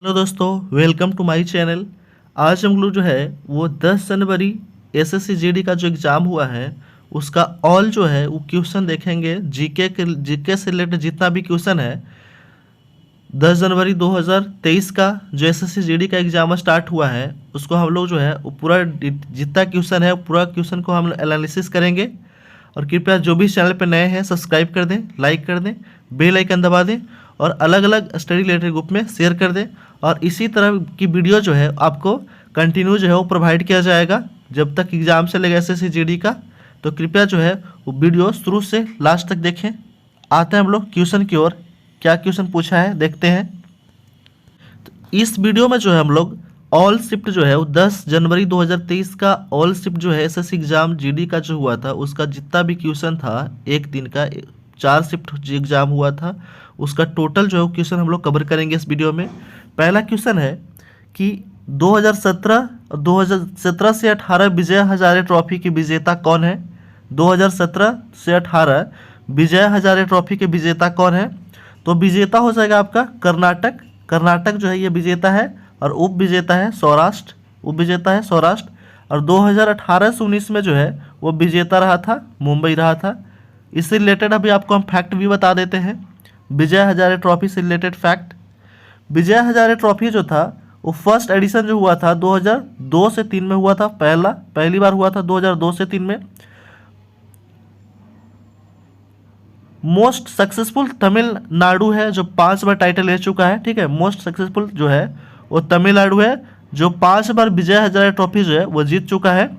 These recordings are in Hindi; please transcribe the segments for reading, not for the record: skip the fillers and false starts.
हेलो दोस्तों, वेलकम टू माय चैनल। आज हम लोग जो है वो 10 जनवरी एसएससी जीडी का जो एग्ज़ाम हुआ है उसका ऑल जो है वो क्वेश्चन देखेंगे। जीके से रिलेटेड जितना भी क्वेश्चन है 10 जनवरी 2023 का जो एसएससी जीडी का एग्ज़ाम स्टार्ट हुआ है उसको हम लोग जो है वो पूरा जितना क्वेश्चन है पूरा क्वेश्चन को हम एनालिसिस करेंगे। और कृपया जो भी चैनल पर नए हैं सब्सक्राइब कर दें, लाइक कर दें, बेल आइकन दबा दें और अलग अलग स्टडी रिलेटेड ग्रुप में शेयर कर दें। और इसी तरह की वीडियो जो है आपको कंटिन्यू जो है वो प्रोवाइड किया जाएगा जब तक एग्ज़ाम चलेगा एसएससी जीडी का। तो कृपया जो है वो वीडियो शुरू से लास्ट तक देखें। आते हैं हम लोग क्वेश्चन की ओर। क्या क्वेश्चन पूछा है देखते हैं। तो इस वीडियो में जो है हम लोग ऑल शिफ्ट जो है वो 10 जनवरी 2023 का ऑल शिफ्ट जो है एसएससी एग्ज़ाम जीडी का जो हुआ था उसका जितना भी क्वेश्चन था एक दिन का 4 शिफ्ट एग्ज़ाम हुआ था उसका टोटल जो है क्वेश्चन हम लोग कवर करेंगे इस वीडियो में। पहला क्वेश्चन है कि 2017 से 18 विजय हजारे ट्रॉफी के विजेता कौन है। 2017 से 18 विजय हजारे ट्रॉफी के विजेता कौन है। तो विजेता हो जाएगा आपका कर्नाटक। कर्नाटक जो है ये विजेता है और उप विजेता है सौराष्ट्र। उप विजेता है सौराष्ट्र। और 2018 से 19 में जो है वो विजेता रहा था मुंबई रहा था। इससे रिलेटेड अभी आपको हम फैक्ट भी बता देते हैं। विजय हजारे ट्रॉफी से related fact. Vijay Hazare trophy जो था वो फर्स्ट एडिशन जो हुआ था 2002 से 3 में हुआ था। पहली बार हुआ था 2002 से 3 में। मोस्ट सक्सेसफुल तमिलनाडु है जो 5 बार टाइटल ले चुका है। ठीक है, मोस्ट सक्सेसफुल जो है वो तमिलनाडु है जो 5 बार विजय हजारे ट्रॉफी जो है वो जीत चुका है।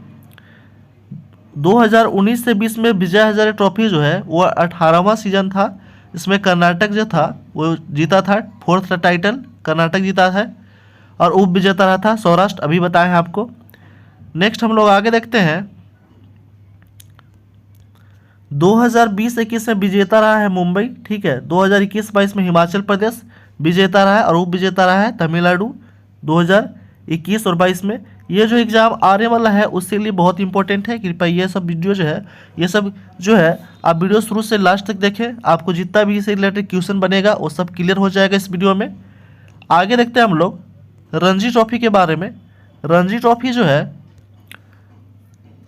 2019 से 20 में विजय हजारे ट्रॉफी जो है वो 18वां सीजन था। इसमें कर्नाटक जो था वो जीता था, 4th टाइटल कर्नाटक जीता है और उप विजेता रहा था सौराष्ट्र, अभी बताए हैं आपको। नेक्स्ट हम लोग आगे देखते हैं। 2020-21 में विजेता रहा है मुंबई। ठीक है, 2021-22 में हिमाचल प्रदेश विजेता रहा है और उप विजेता रहा है तमिलनाडु 2021 और 22 में। ये जो एग्ज़ाम आने वाला है उसके लिए बहुत इंपॉर्टेंट है। कृपया ये सब वीडियो जो है ये सब जो है आप वीडियो शुरू से लास्ट तक देखें। आपको जितना भी इससे रिलेटेड क्वेश्चन बनेगा वो सब क्लियर हो जाएगा इस वीडियो में। आगे देखते हैं हम लोग रणजी ट्रॉफी के बारे में। रणजी ट्रॉफी जो है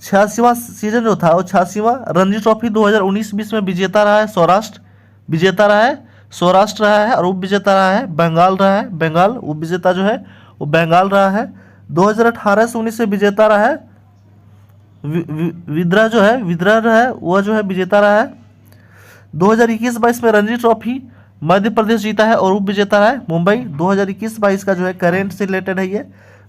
86वां सीजन जो था वो 86वां रणजी ट्रॉफी 2019-20 में विजेता रहा है सौराष्ट्र। विजेता रहा है सौराष्ट्र रहा है और उप विजेता रहा है बंगाल रहा है। बंगाल उप विजेता जो है वो बंगाल रहा है। 2018 से 19 से विजेता रहा है विद्रा जो है विद्रा जो है वह जो है विजेता रहा है। 2021-22 में रणजी ट्रॉफी मध्य प्रदेश जीता है और उप विजेता रहा है मुंबई। 2021-22 का जो है करेंट से रिलेटेड है ये।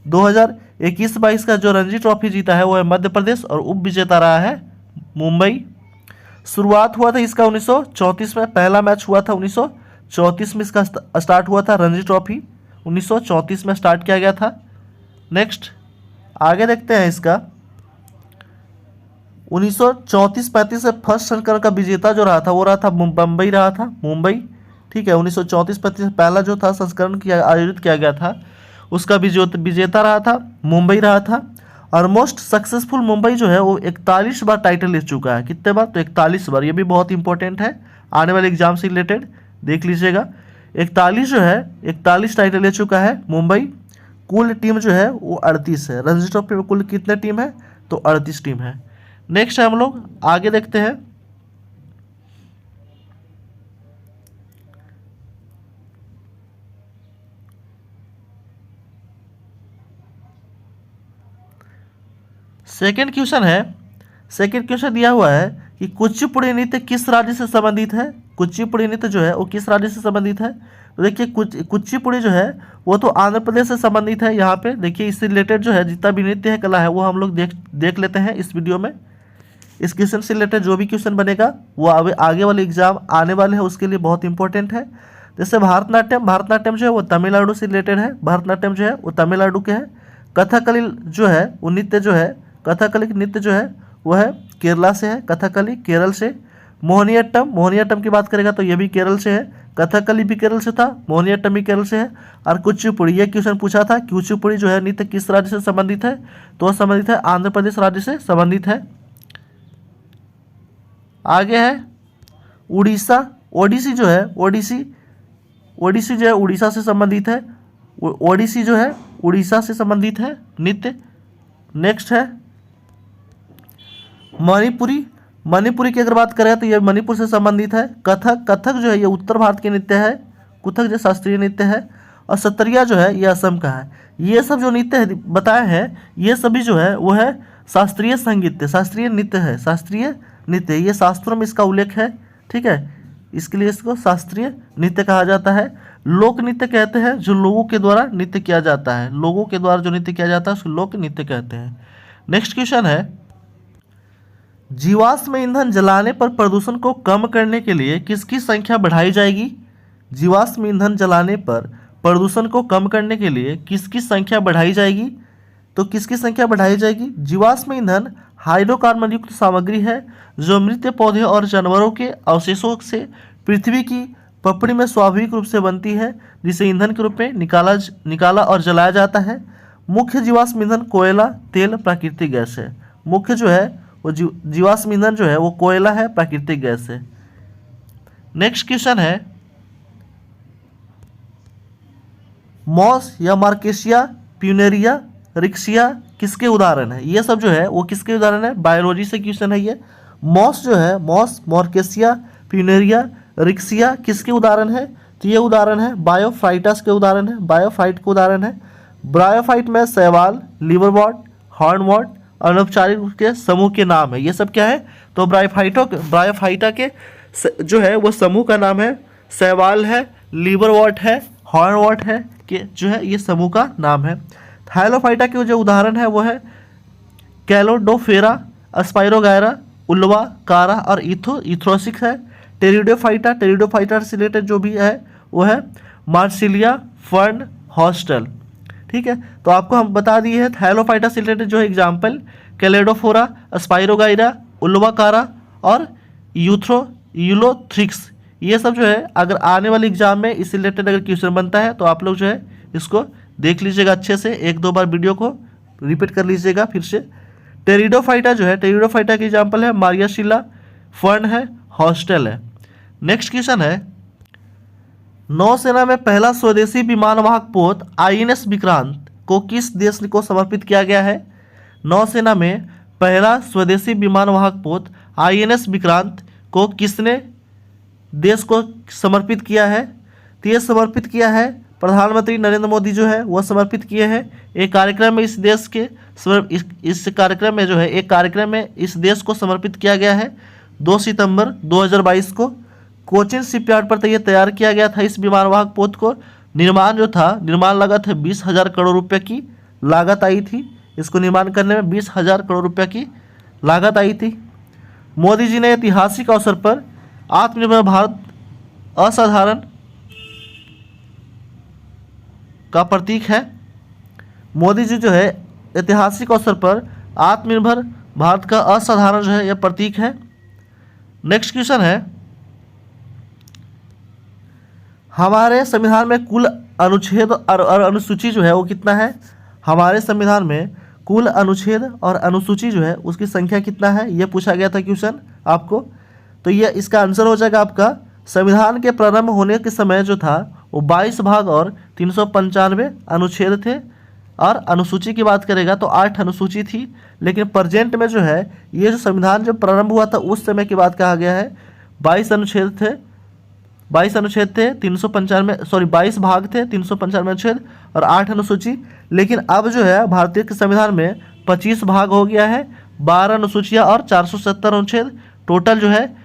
2021-22 का जो रणजी ट्रॉफी जीता है वो है मध्य प्रदेश और उप विजेता रहा है मुंबई। शुरुआत हुआ था इसका 1934 में। पहला मैच हुआ था 1934 में, इसका स्टार्ट हुआ था रणजी ट्रॉफी 1934 में स्टार्ट किया गया था। नेक्स्ट आगे देखते हैं इसका 1934-35 से फर्स्ट संस्करण का विजेता जो रहा था वो रहा था मुंबई रहा था मुंबई। ठीक है, 1934-35 पहला जो था संस्करण किया आयोजित किया गया था उसका विजेता रहा था मुंबई रहा था। और मोस्ट सक्सेसफुल मुंबई जो है वो 41 बार टाइटल ले चुका है। कितने बार? तो 41 बार। ये भी बहुत इंपॉर्टेंट है, आने वाले एग्जाम से रिलेटेड देख लीजिएगा। 41 जो है 41 टाइटल ले चुका है मुंबई। कुल टीम जो है वो 38 है। रणजी ट्रॉफी में कुल कितने टीम है? तो 38 टीम है। नेक्स्ट हम लोग आगे देखते हैं। सेकंड क्वेश्चन है। सेकंड क्वेश्चन दिया हुआ है कि कुचिपुड़ी नृत्य किस राज्य से संबंधित है। कुचिपुड़ी नृत्य जो है वो किस राज्य से संबंधित है? तो देखिए कुचिपुड़ी जो है वो तो आंध्र प्रदेश से संबंधित है। यहाँ पे देखिए इससे रिलेटेड जो है जितना भी नृत्य है कला है वो हम लोग देख लेते हैं इस वीडियो में। इस क्वेश्चन से रिलेटेड जो भी क्वेश्चन बनेगा वो आगे वाले एग्जाम आने वाले हैं उसके लिए बहुत इंपॉर्टेंट है। जैसे भारतनाट्यम जो है वो तमिलनाडु से रिलेटेड है। भारतनाट्यम जो है वो तमिलनाडु के है। कथकली जो है वो नृत्य जो है कथकली नृत्य जो है वह है केरला से है। कथकली केरल से। मोहिनीअट्टम की बात करेगा तो ये भी केरल से है। कथकली भी केरल से था, मोहिनीअट्टम भी केरल से है। और कुचिपुड़ी ये क्वेश्चन पूछा था कुचिपुड़ी जो है नृत्य किस राज्य से संबंधित है? तो संबंधित है आंध्र प्रदेश राज्य से संबंधित है। आगे है उड़ीसा। ओडिसी जो है ओडिसी जो है उड़ीसा से संबंधित है। ओडिसी जो है उड़ीसा से संबंधित है नृत्य। नेक्स्ट है मणिपुरी। मणिपुरी की अगर बात करें तो ये मणिपुर से संबंधित है। कथक। कथक जो है ये उत्तर भारत के नृत्य है। कथक जो शास्त्रीय नृत्य है। और सत्रिया जो है ये असम का है। ये सब जो नृत्य है बताए हैं ये सभी जो है वो है शास्त्रीय संगीत, शास्त्रीय नृत्य है। शास्त्रीय नृत्य ये शास्त्रों में इसका उल्लेख है, ठीक है, इसके लिए इसको शास्त्रीय नृत्य कहा जाता है। लोक नृत्य कहते हैं जो लोगों के द्वारा नृत्य किया जाता है, लोगों के द्वारा जो नृत्य किया जाता है उसको लोक नृत्य कहते हैं। नेक्स्ट क्वेश्चन है जीवाश्म ईंधन जलाने पर प्रदूषण को कम करने के लिए किसकी संख्या बढ़ाई जाएगी? जीवाश्म ईंधन जलाने पर प्रदूषण को कम करने के लिए किसकी संख्या बढ़ाई जाएगी? तो किसकी संख्या बढ़ाई जाएगी? जीवाश्म ईंधन हाइड्रोकार्बन युक्त सामग्री है जो मृत पौधे और जानवरों के अवशेषों से पृथ्वी की पपड़ी में स्वाभाविक रूप से बनती है, जिसे ईंधन के रूप में निकाला और जलाया जाता है। मुख्य जीवाश्म ईंधन कोयला, तेल, प्राकृतिक गैस है। मुख्य जो है वो जीवाश्म ईंधन जो है वो कोयला है, प्राकृतिक गैस है। नेक्स्ट क्वेश्चन है मॉस या मार्केसिया, प्यूनेरिया, रिक्सिया किसके उदाहरण है? ये सब जो है वो किसके उदाहरण है? बायोलॉजी से क्वेश्चन है ये। मॉस जो है, मॉस, मार्केसिया, प्यूनेरिया, रिक्सिया किसके उदाहरण है? तो ये उदाहरण है बायोफाइटस के उदाहरण है, बायोफाइट के उदाहरण है। ब्रायोफाइट में शैवाल, लिवरवॉर्ट, हॉर्नवॉर्ट अनौपचारिक रूप के समूह के नाम है। ये सब क्या है? तो ब्रायोफाइटा के जो है वो समूह का नाम है। शैवाल है, लिवरवॉर्ट है, हॉर्नवॉर्ट है कि जो है ये समूह का नाम है। थाइलोफाइटा के जो उदाहरण है वो है कैलोडोफेरा, स्पाइरोगायरा, उल्वा, कारा और इथ्रोसिक्स है। टेरिडोफाइटा से रिलेटेड जो भी है वो है मार्सिलिया, फर्न, हॉस्टल, ठीक है। तो आपको हम बता दिए हैं थाइलोफाइटा से रिलेटेड जो है एग्जाम्पल कैलेडोफोरा, स्पाइरोगायरा, उल्वाकारा और यूलोथ्रिक्स। ये सब जो है अगर आने वाले एग्जाम में इससे रिलेटेड अगर क्वेश्चन बनता है तो आप लोग जो है इसको देख लीजिएगा अच्छे से, एक दो बार वीडियो को रिपीट कर लीजिएगा फिर से। टेरिडोफाइटा जो है, टेरिडोफाइटा की एग्जाम्पल है मारियाशिला, फर्न है, हॉस्टल है। नेक्स्ट क्वेश्चन है नौसेना में पहला स्वदेशी विमानवाहक पोत INS विक्रांत को किस देश को समर्पित किया गया है? नौसेना में पहला स्वदेशी विमानवाहक पोत INS विक्रांत को किसने देश को समर्पित किया है? तो ये समर्पित किया है प्रधानमंत्री नरेंद्र मोदी जो है वो समर्पित किए हैं। एक कार्यक्रम में इस देश के इस कार्यक्रम में जो है एक कार्यक्रम में इस देश को समर्पित किया गया है 2 सितंबर 2022 को। कोचिन शिपयार्ड पर ये तैयार किया गया था इस विमानवाहक पोत को। निर्माण लागत है 20,000 करोड़ रुपये की लागत आई थी। इसको निर्माण करने में 20,000 करोड़ रुपये की लागत आई थी। मोदी जी ने ऐतिहासिक अवसर पर आत्मनिर्भर भारत असाधारण का प्रतीक है। मोदी जी जो है ऐतिहासिक अवसर पर आत्मनिर्भर भारत का असाधारण जो है यह प्रतीक है। नेक्स्ट क्वेश्चन है हमारे संविधान में कुल अनुच्छेद और अनुसूची जो है वो कितना है? हमारे संविधान में कुल अनुच्छेद और अनुसूची जो है उसकी संख्या कितना है? ये पूछा गया था क्वेश्चन आपको। तो ये इसका आंसर हो जाएगा आपका संविधान के प्रारंभ होने के समय जो था वो 22 भाग और 395 अनुच्छेद थे। और अनुसूची की बात करेगा तो 8 अनुसूची थी। लेकिन प्रेजेंट में जो है ये जो संविधान जब प्रारंभ हुआ था उस समय की बात कहा गया है 22 अनुच्छेद थे, 22 भाग थे, 395 अनुच्छेद और 8 अनुसूची। लेकिन अब जो है भारतीय के संविधान में 25 भाग हो गया है, 12 अनुसूचियाँ और 470 अनुच्छेद। टोटल जो है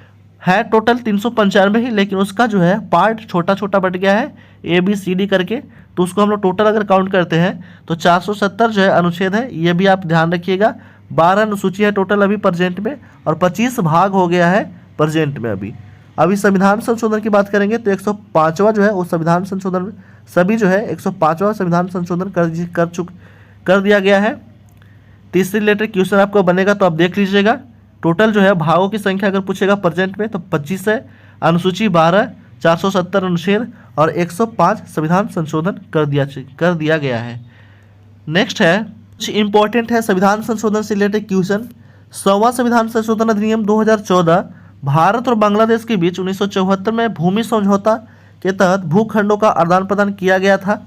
टोटल 395 ही, लेकिन उसका जो है पार्ट छोटा छोटा बट गया है ABCD करके। तो उसको हम लोग टोटल अगर काउंट करते हैं तो 470 जो है अनुच्छेद है, ये भी आप ध्यान रखिएगा। 12 अनुसूची है टोटल अभी प्रेजेंट में और 25 भाग हो गया है प्रेजेंट में। अभी संविधान संशोधन की बात करेंगे तो 105वां जो है वो संविधान संशोधन सभी जो है 105वां संविधान संशोधन कर दिया गया है। तो इससे रिलेटेड क्वेश्चन आपको बनेगा तो आप देख लीजिएगा। टोटल जो है भागों की संख्या अगर पूछेगा प्रेजेंट में तो 25 है, अनुसूची 12, 470 अनुच्छेद और 105 संविधान संशोधन कर दिया गया है। नेक्स्ट है कुछ इंपॉर्टेंट है संविधान संशोधन से रिलेटेड क्वेश्चन। 100वां संविधान संशोधन अधिनियम 2014 भारत और बांग्लादेश के बीच 1974 में भूमि समझौता के तहत भूखंडों का आदान प्रदान किया गया था।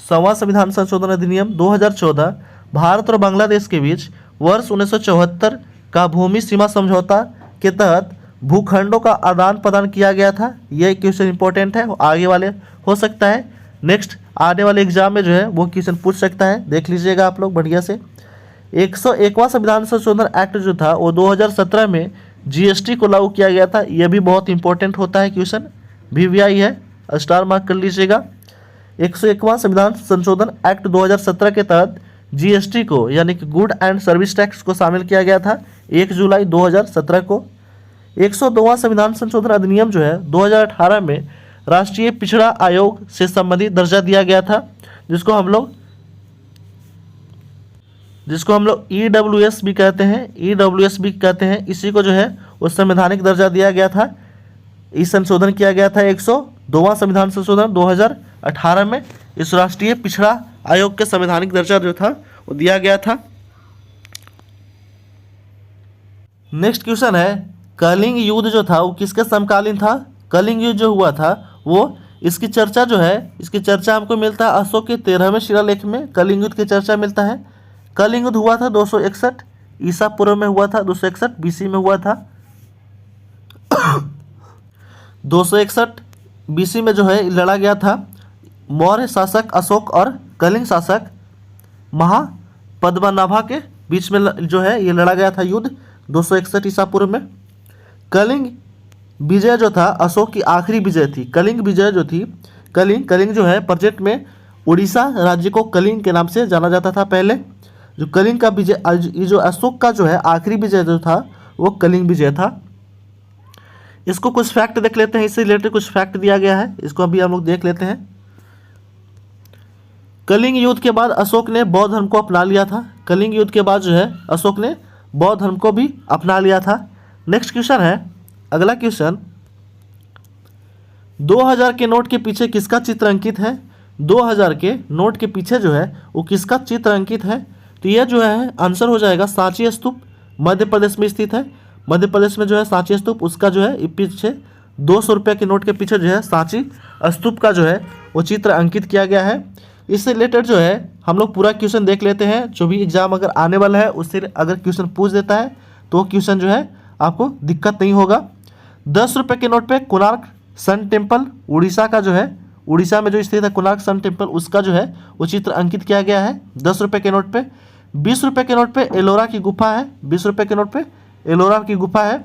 100वां संविधान संशोधन अधिनियम 2014 भारत और बांग्लादेश के बीच वर्ष 1974 का भूमि सीमा समझौता के तहत भूखंडों का आदान प्रदान किया गया था। यह क्वेश्चन इंपॉर्टेंट है, आगे वाले हो सकता है नेक्स्ट आने वाले एग्जाम में जो है वो क्वेश्चन पूछ सकता है, देख लीजिएगा आप लोग बढ़िया से। 101वां संविधान संशोधन एक्ट जो था वो 2017 में जीएसटी को लागू किया गया था। यह भी बहुत इंपॉर्टेंट होता है क्वेश्चन, VVI है, स्टार मार्क कर लीजिएगा। 101वां संविधान संशोधन एक्ट 2017 के तहत जीएसटी को यानी कि गुड एंड सर्विस टैक्स को शामिल किया गया था 1 जुलाई 2017 को। 102वां संविधान संशोधन अधिनियम जो है 2018 में राष्ट्रीय पिछड़ा आयोग से संबंधित दर्जा दिया गया था, जिसको हम लोग EWS भी कहते हैं। इसी को जो है वो संवैधानिक दर्जा दिया गया था। इस संशोधन किया गया था 102वां संविधान संशोधन 2018 में। इस राष्ट्रीय पिछड़ा आयोग के संवैधानिक दर्जा जो था वो दिया गया था। नेक्स्ट क्वेश्चन है, कलिंग युद्ध जो था वो किसके समकालीन था? कलिंग युद्ध जो हुआ था वो इसकी चर्चा हमको मिलता है अशोक के 13वें शिलालेख में कलिंग युद्ध की चर्चा मिलता है। कलिंग युद्ध हुआ था 261 ईसा पूर्व में हुआ था, 261 BC में हुआ था। 261 BC में जो है लड़ा गया था। मौर्य शासक अशोक और कलिंग शासक महापद्मनाभा के बीच में जो है ये लड़ा गया था युद्ध 261 ईसा पूर्व में। कलिंग विजय जो था अशोक की आखिरी विजय थी। कलिंग विजय जो थी, कलिंग जो है प्रेजेंट में उड़ीसा राज्य को कलिंग के नाम से जाना जाता था पहले। जो कलिंग का विजय, ये जो अशोक का जो है आखिरी विजय जो था वो कलिंग विजय था। इसको कुछ फैक्ट देख लेते हैं, इससे रिलेटेड कुछ फैक्ट दिया गया है, इसको अभी हम लोग देख लेते हैं। कलिंग युद्ध के बाद अशोक ने बौद्ध धर्म को अपना लिया था। कलिंग युद्ध के बाद जो है अशोक ने बौद्ध धर्म को भी अपना लिया था। नेक्स्ट क्वेश्चन है, अगला क्वेश्चन, 2000 के नोट के पीछे किसका चित्र अंकित है? 2000 के नोट के पीछे जो है वो किसका चित्र अंकित है? तो यह जो है आंसर हो जाएगा सांची स्तूप, मध्य प्रदेश में स्थित है। मध्य प्रदेश में जो है सांची स्तूप, उसका जो है पीछे 200 रुपये के नोट के पीछे जो है सांची स्तूप का जो है वो चित्र अंकित किया गया है। इससे रिलेटेड जो है हम लोग पूरा क्वेश्चन देख लेते हैं। जो भी एग्जाम अगर आने वाला है उससे अगर क्वेश्चन पूछ देता है तो वो क्वेश्चन जो है आपको दिक्कत नहीं होगा। 10 रुपये के नोट पे कोणार्क सन टेम्पल, उड़ीसा का जो है, उड़ीसा में जो स्थित है कोणार्क सन टेम्पल, उसका जो है वो चित्र अंकित किया गया है 10 रुपये के नोट पे। 20 रुपये के नोट पे एलोरा की गुफा है, 20 रुपये के नोट पे एलोरा की गुफा है।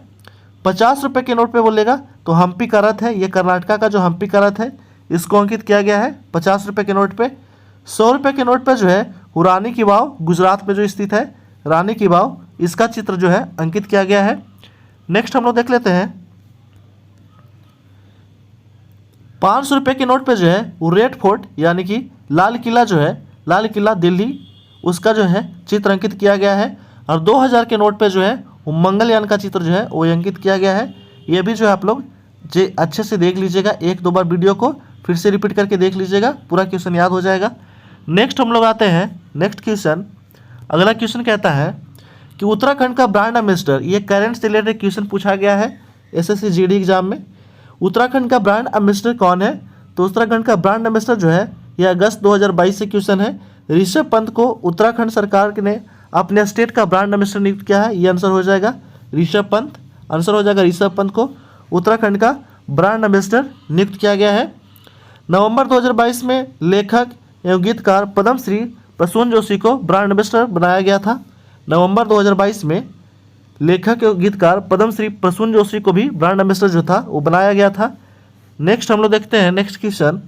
50 रुपये के नोट पे बोलेगा तो हम्पी का रथ है, ये कर्नाटका का जो हम्पी का रथ है इसको अंकित किया गया है 50 रुपये के नोट पे। 100 रुपये के नोट पे जो है वो रानी की वाव, गुजरात में जो स्थित है रानी की वाव, इसका चित्र जो है अंकित किया गया है। नेक्स्ट हम लोग देख लेते हैं 500 रुपये के नोट पे जो है वो रेड फोर्ट यानी कि लाल किला जो है, लाल किला दिल्ली, उसका जो है चित्र अंकित किया गया है। और 2000 के नोट पे जो है वो मंगलयान का चित्र जो है वो अंकित किया गया है। ये भी जो है आप लोग जो अच्छे से देख लीजिएगा, 1-2 बार वीडियो को फिर से रिपीट करके देख लीजिएगा, पूरा क्वेश्चन याद हो जाएगा। नेक्स्ट हम लोग आते हैं नेक्स्ट क्वेश्चन। अगला क्वेश्चन कहता है कि उत्तराखंड का ब्रांड एम्बेसडर, ये करंट से रिलेटेड क्वेश्चन पूछा गया है SSC GD एग्जाम में। उत्तराखंड का ब्रांड एम्बेसडर कौन है? तो उत्तराखंड का ब्रांड एम्बेसडर जो है ये अगस्त 2022 से क्वेश्चन है। ऋषभ पंत को उत्तराखंड सरकार ने अपने स्टेट का ब्रांड एम्बेसडर नियुक्त किया है, ये आंसर हो जाएगा ऋषभ पंत, आंसर हो जाएगा ऋषभ पंत को उत्तराखंड का ब्रांड एम्बेसडर नियुक्त किया गया है। नवंबर 2022 में लेखक एवं गीतकार पद्मश्री प्रसून जोशी को ब्रांड एम्बेसडर बनाया गया था। नवंबर 2022 में लेखक एवं गीतकार पद्मश्री प्रसून जोशी को भी ब्रांड एम्बेसडर जो था वो बनाया गया था। नेक्स्ट हम लोग देखते हैं नेक्स्ट क्वेश्चन,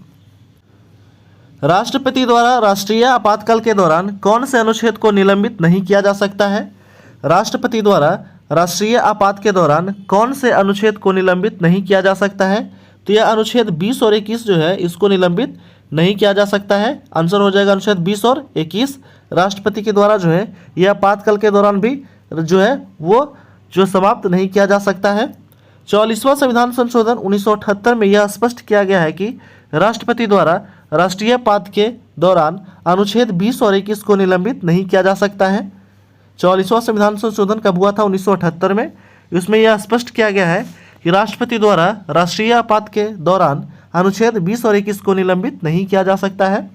राष्ट्रपति द्वारा राष्ट्रीय आपातकाल के दौरान कौन से अनुच्छेद को निलंबित नहीं किया जा सकता है? राष्ट्रपति द्वारा राष्ट्रीय आपात के दौरान कौन से अनुच्छेद को निलंबित नहीं किया जा सकता है? तो यह अनुच्छेद 20 और 21 जो है इसको निलंबित नहीं किया जा सकता है। आंसर हो जाएगा अनुच्छेद 20 और 21। राष्ट्रपति के द्वारा जो है यह आपातकाल के दौरान भी जो है वो जो समाप्त नहीं किया जा सकता है। 44वां संविधान संशोधन 1978 में यह स्पष्ट किया गया है कि राष्ट्रपति द्वारा राष्ट्रीय आपात के दौरान अनुच्छेद 20 और 21 को निलंबित नहीं किया जा सकता है। 44वां संविधान संशोधन कब हुआ था? 1978 में। इसमें यह स्पष्ट किया गया है कि राष्ट्रपति द्वारा राष्ट्रीय आपात के दौरान अनुच्छेद 20 और 21 को निलंबित नहीं किया जा सकता है।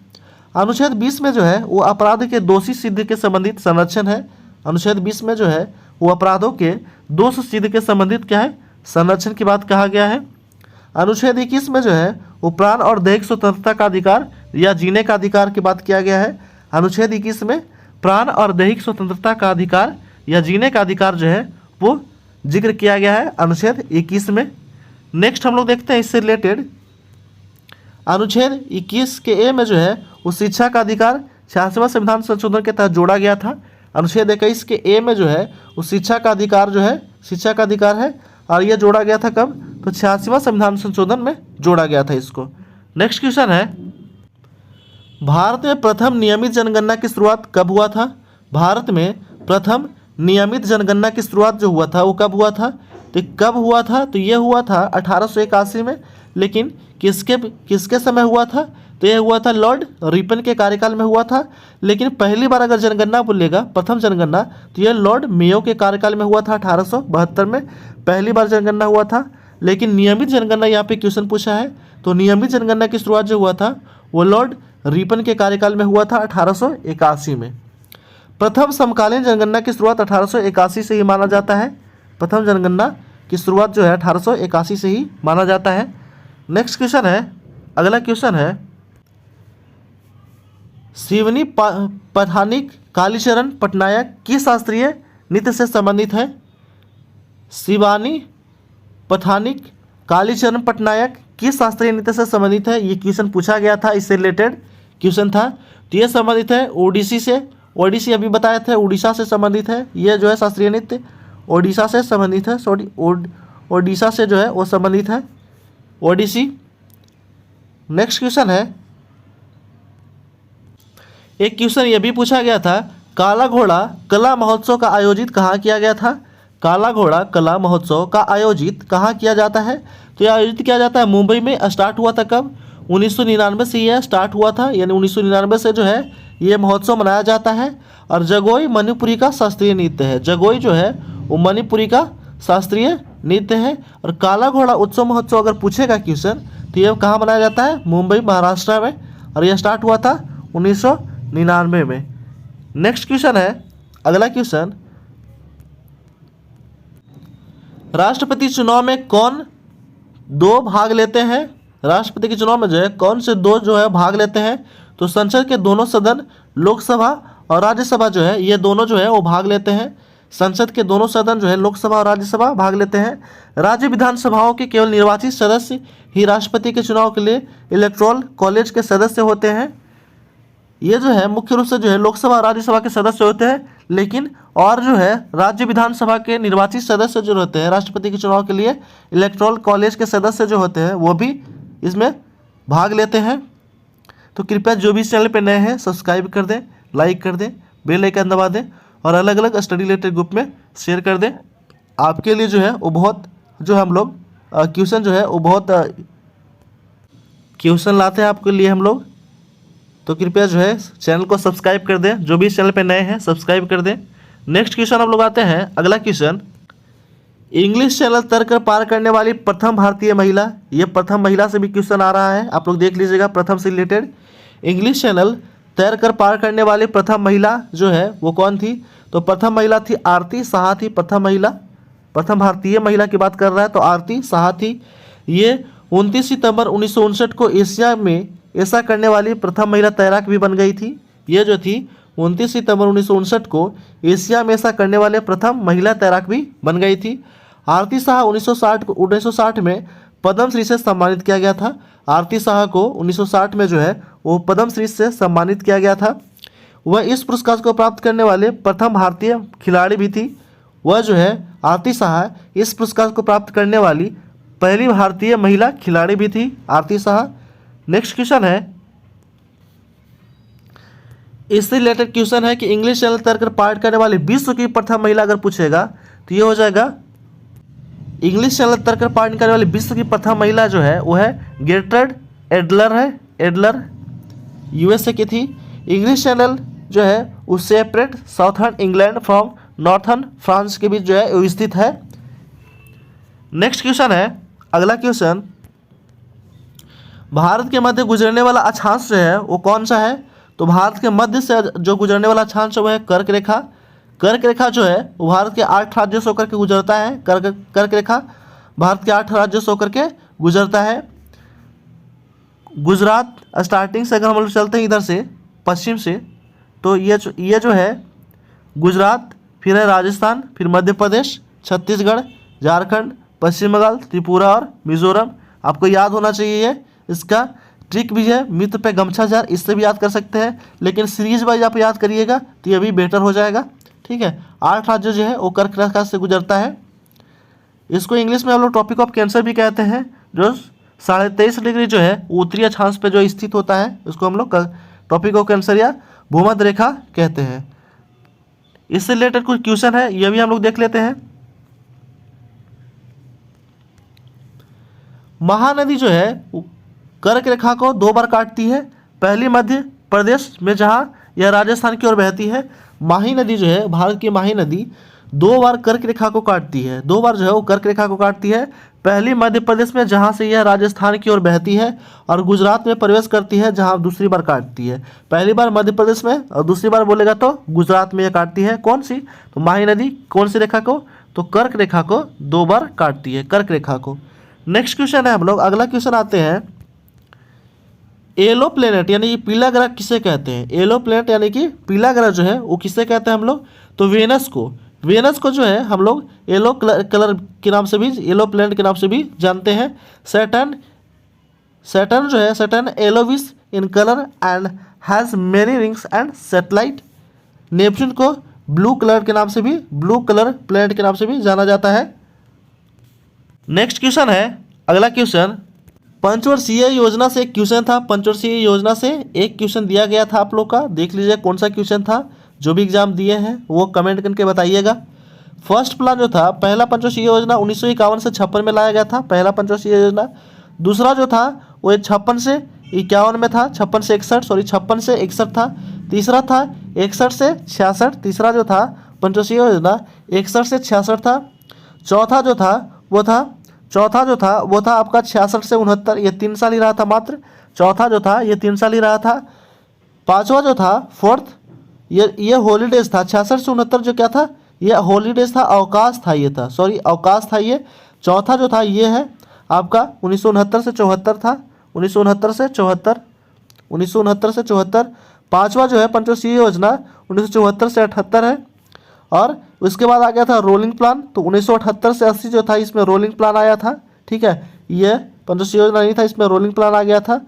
अनुच्छेद 20 में जो है वो अपराध के दोषी सिद्ध के संबंधित संरक्षण है। अनुच्छेद 20 में जो है वो अपराधों के दोष सिद्ध के संबंधित क्या है, संरक्षण की बात कहा गया है। अनुच्छेद 21 में जो है वो प्राण और दैहिक स्वतंत्रता का अधिकार या जीने का अधिकार की बात किया गया है। अनुच्छेद 21 में प्राण और दैहिक स्वतंत्रता का अधिकार या जीने का अधिकार जो है वो जिक्र किया गया है अनुच्छेद 21 में। नेक्स्ट हम लोग देखते हैं इससे रिलेटेड अनुच्छेद 21 के ए में जो है वो शिक्षा का अधिकार 86वां संविधान संशोधन के तहत जोड़ा गया था। अनुच्छेद 21 के ए में जो है वो शिक्षा का अधिकार जो है शिक्षा का अधिकार है और ये जोड़ा गया था कब, तो 86वां संविधान संशोधन में जोड़ा गया था इसको। नेक्स्ट क्वेश्चन है भारत में प्रथम नियमित जनगणना की शुरुआत कब हुआ था। भारत में प्रथम नियमित जनगणना की शुरुआत जो हुआ था वो कब हुआ था, तो कब हुआ था, तो ये हुआ था 1881 में। लेकिन किसके समय हुआ था, तो यह हुआ था लॉर्ड रिपन के कार्यकाल में हुआ था। लेकिन पहली बार अगर जनगणना बोलेगा प्रथम जनगणना तो यह लॉर्ड मेयो के कार्यकाल में हुआ था 1872 में पहली बार जनगणना हुआ था। लेकिन नियमित जनगणना यहाँ पे क्वेश्चन पूछा है, तो नियमित जनगणना की शुरुआत जो हुआ था वो लॉर्ड रिपन के कार्यकाल में हुआ था 1881 में। प्रथम समकालीन जनगणना की शुरुआत 1881 से ही माना जाता है। प्रथम जनगणना की शुरुआत जो है 1881 से ही माना जाता है। नेक्स्ट क्वेश्चन है, अगला क्वेश्चन है शिवनी पठानिक कालीचरण पटनायक किस शास्त्रीय नृत्य से संबंधित है। शिवानी पठानिक कालीचरण पटनायक किस शास्त्रीय नृत्य से संबंधित है, ये क्वेश्चन पूछा गया था, इससे रिलेटेड क्वेश्चन था। तो ये संबंधित है ओडिसी से, ओडिसी अभी बताए थे उड़ीसा से संबंधित है। ये जो है शास्त्रीय नृत्य ओडिशा से संबंधित है, सॉरी ओडिशा से जो है वो संबंधित है ओडिसी। नेक्स्ट क्वेश्चन है, एक क्वेश्चन ये भी पूछा गया था काला घोड़ा कला महोत्सव का आयोजित कहाँ किया गया था। काला घोड़ा कला महोत्सव का आयोजित कहाँ किया जाता है, तो यह आयोजित किया जाता है मुंबई में। स्टार्ट हुआ था कब, 1999 से यह स्टार्ट हुआ था, यानी 1999 से जो है ये महोत्सव मनाया जाता है। और जगोई मणिपुरी का शास्त्रीय नृत्य है। जगोई जो है वो मणिपुरी का शास्त्रीय नृत्य है। और काला घोड़ा उत्सव महोत्सव अगर पूछेगा क्वेश्चन तो ये कहाँ मनाया जाता है, मुंबई महाराष्ट्र में, और यह स्टार्ट हुआ था 1999 में। नेक्स्ट क्वेश्चन है, अगला क्वेश्चन राष्ट्रपति चुनाव में कौन दो भाग लेते हैं। राष्ट्रपति के चुनाव में जो है कौन से दो जो है भाग लेते हैं, तो संसद के दोनों सदन लोकसभा और राज्यसभा जो है ये दोनों जो है वो भाग लेते हैं। संसद के दोनों सदन जो है लोकसभा और राज्यसभा भाग लेते हैं। राज्य विधानसभाओं के केवल निर्वाचित सदस्य ही राष्ट्रपति के चुनाव के लिए इलेक्टोरल कॉलेज के सदस्य होते हैं। ये जो है मुख्य रूप से जो है लोकसभा और राज्यसभा के सदस्य होते हैं, लेकिन और जो है राज्य विधानसभा के निर्वाचित सदस्य जो होते हैं राष्ट्रपति के चुनाव के लिए इलेक्टोरल कॉलेज के सदस्य जो होते हैं वो भी इसमें भाग लेते हैं। तो कृपया जो भी इस चैनल पर नए हैं सब्सक्राइब कर दें, लाइक कर दें, बेल आइकन दबा दें और अलग अलग स्टडी रिलेटेड ग्रुप में शेयर कर दें। आपके लिए जो है वो बहुत जो हम लोग क्वेश्चन जो है वो बहुत क्वेश्चन लाते हैं आपके लिए हम लोग। तो कृपया जो है चैनल को सब्सक्राइब कर दें, जो भी इस चैनल पे नए हैं सब्सक्राइब कर दें। नेक्स्ट क्वेश्चन हम लोग आते हैं, अगला क्वेश्चन इंग्लिश चैनल तर्क पार करने वाली प्रथम भारतीय महिला। ये प्रथम महिला से भी क्वेश्चन आ रहा है, आप लोग देख लीजिएगा। प्रथम से रिलेटेड इंग्लिश चैनल तैरकर पार करने वाली प्रथम महिला जो है वो कौन थी, तो प्रथम महिला थी आरती साहा थी। प्रथम महिला, प्रथम भारतीय महिला की बात कर रहा है तो आरती साहा थी। ये 29 सितंबर 1959 को एशिया में ऐसा करने वाली प्रथम महिला तैराक भी बन गई थी। ये जो थी 29 सितंबर 1959 को एशिया में ऐसा करने वाले प्रथम महिला तैराक भी बन गई थी। आरती साहा 1960 में पद्मश्री से सम्मानित किया गया था। आरती साहा को 1960 में जो है वो पद्मश्री से सम्मानित किया गया था। वह इस पुरस्कार को प्राप्त करने वाले प्रथम भारतीय खिलाड़ी भी थी। वह जो है आरती साहा इस पुरस्कार को प्राप्त करने वाली पहली भारतीय महिला खिलाड़ी भी थी, आरती साहा। नेक्स्ट क्वेश्चन है, इससे रिलेटेड क्वेश्चन है कि इंग्लिश चैनल तैरकर पार करने वाली विश्व की प्रथम महिला अगर पूछेगा तो ये हो जाएगा इंग्लिश चैनल तैरकर पार करने वाली विश्व की प्रथम महिला जो है वो है गेर्ट्रड एडलर है। एडलर यूएसए की थी। इंग्लिश चैनल जो है वो separate southern England from northern France के बीच जो है वो स्थित है। नेक्स्ट क्वेश्चन है, अगला क्वेश्चन भारत के मध्य गुजरने वाला अक्षांश जो है वो कौन सा है, तो भारत के मध्य से जो गुजरने वाला अक्षांश है वो है कर्क रेखा। कर्क रेखा जो है वो भारत के 8 राज्यों से होकर के गुजरता है। कर्क रेखा भारत के 8 राज्यों से होकर के गुजरता है। गुजरात स्टार्टिंग से अगर हम लोग चलते हैं इधर से पश्चिम से, तो ये जो है गुजरात, फिर है राजस्थान, फिर मध्य प्रदेश, छत्तीसगढ़, झारखंड, पश्चिम बंगाल, त्रिपुरा और मिजोरम। आपको याद होना चाहिए ये। इसका ट्रिक भी है, मित्र पे गमछा जार, इससे भी याद कर सकते हैं, लेकिन सीरीज वाइज आप याद करिएगा तो ये भी बेटर हो जाएगा। ठीक है, 8 राज्य जो है वो कर्क रेखा से गुजरता है। इसको इंग्लिश में हम लोग ट्रॉपिक ऑफ कैंसर भी कहते हैं, जो 23.5 डिग्री जो है उत्तरी अक्षांश पे जो स्थित होता है उसको हम लोग ट्रॉपिक ऑफ कैंसर या भूमध्य रेखा कहते हैं। इससे रिलेटेड कुछ क्वेश्चन है, ये भी हम लोग देख लेते हैं। महानदी जो है कर्क रेखा को 2 बार काटती है। पहली मध्य प्रदेश में जहाँ यह राजस्थान की ओर बहती है। माही नदी जो है, भारत की माही नदी 2 बार कर्क रेखा को काटती है। 2 बार जो है वो कर्क रेखा को काटती है। पहली मध्य प्रदेश में जहाँ से यह राजस्थान की ओर बहती है, और गुजरात में प्रवेश करती है जहाँ दूसरी बार काटती है। पहली बार मध्य प्रदेश में और दूसरी बार बोलेगा तो गुजरात में यह काटती है। कौन सी? तो माही नदी कौन सी रेखा को? तो कर्क रेखा को 2 बार काटती है, कर्क रेखा को। नेक्स्ट क्वेश्चन है हम लोग, अगला क्वेश्चन आते हैं। येलो प्लेनेट यानी कि पीला ग्रह किसे कहते हैं? येलो प्लेनेट यानी कि पीला ग्रह जो है वो किसे कहते हैं हम लोग? तो वेनस को। वेनस को जो है हम लोग येलो कलर के नाम से भी, येलो प्लेनेट के नाम से भी जानते हैं। सैटर्न जो है, Saturn yellowish in colour and has many rings and satellite. Neptune को ब्लू कलर के नाम से भी, ब्लू कलर प्लेनेट के नाम से भी जाना जाता है। नेक्स्ट क्वेश्चन है, अगला क्वेश्चन पंचवर्षीय योजना से एक क्वेश्चन था। पंचवर्षीय योजना से एक क्वेश्चन दिया गया था आप लोग का, देख लीजिए कौन सा क्वेश्चन था। जो भी एग्जाम दिए हैं वो कमेंट करके बताइएगा। फर्स्ट प्लान जो था, पहला पंचवर्षीय योजना 1951 से 56 में लाया गया था, पहला पंचवर्षीय योजना। दूसरा जो था वो 56 से 51 में था, 56 से 61 था। तीसरा था 61 से 66, तीसरा जो था पंचवर्षीय योजना 61 से 66 था। चौथा जो था वो था आपका 66 से 69, ये 3 साल ही रहा था मात्र। चौथा जो था ये 3 साल ही रहा था। पांचवा जो था फोर्थ, ये हॉलीडेज था। 66 से 69 जो क्या था, ये हॉलीडेज था, अवकाश था, ये था, सॉरी अवकाश था ये। चौथा जो था ये है आपका 1969 से 74 था, 1969 से 74। पांचवा जो है पंचवर्षीय योजना 1974 से 78 है। और उसके बाद आ गया था रोलिंग प्लान, तो 1978 से 80 जो था इसमें रोलिंग प्लान आया था। ठीक है, ये पंचवर्षीय योजना नहीं था, इसमें रोलिंग प्लान आ गया था।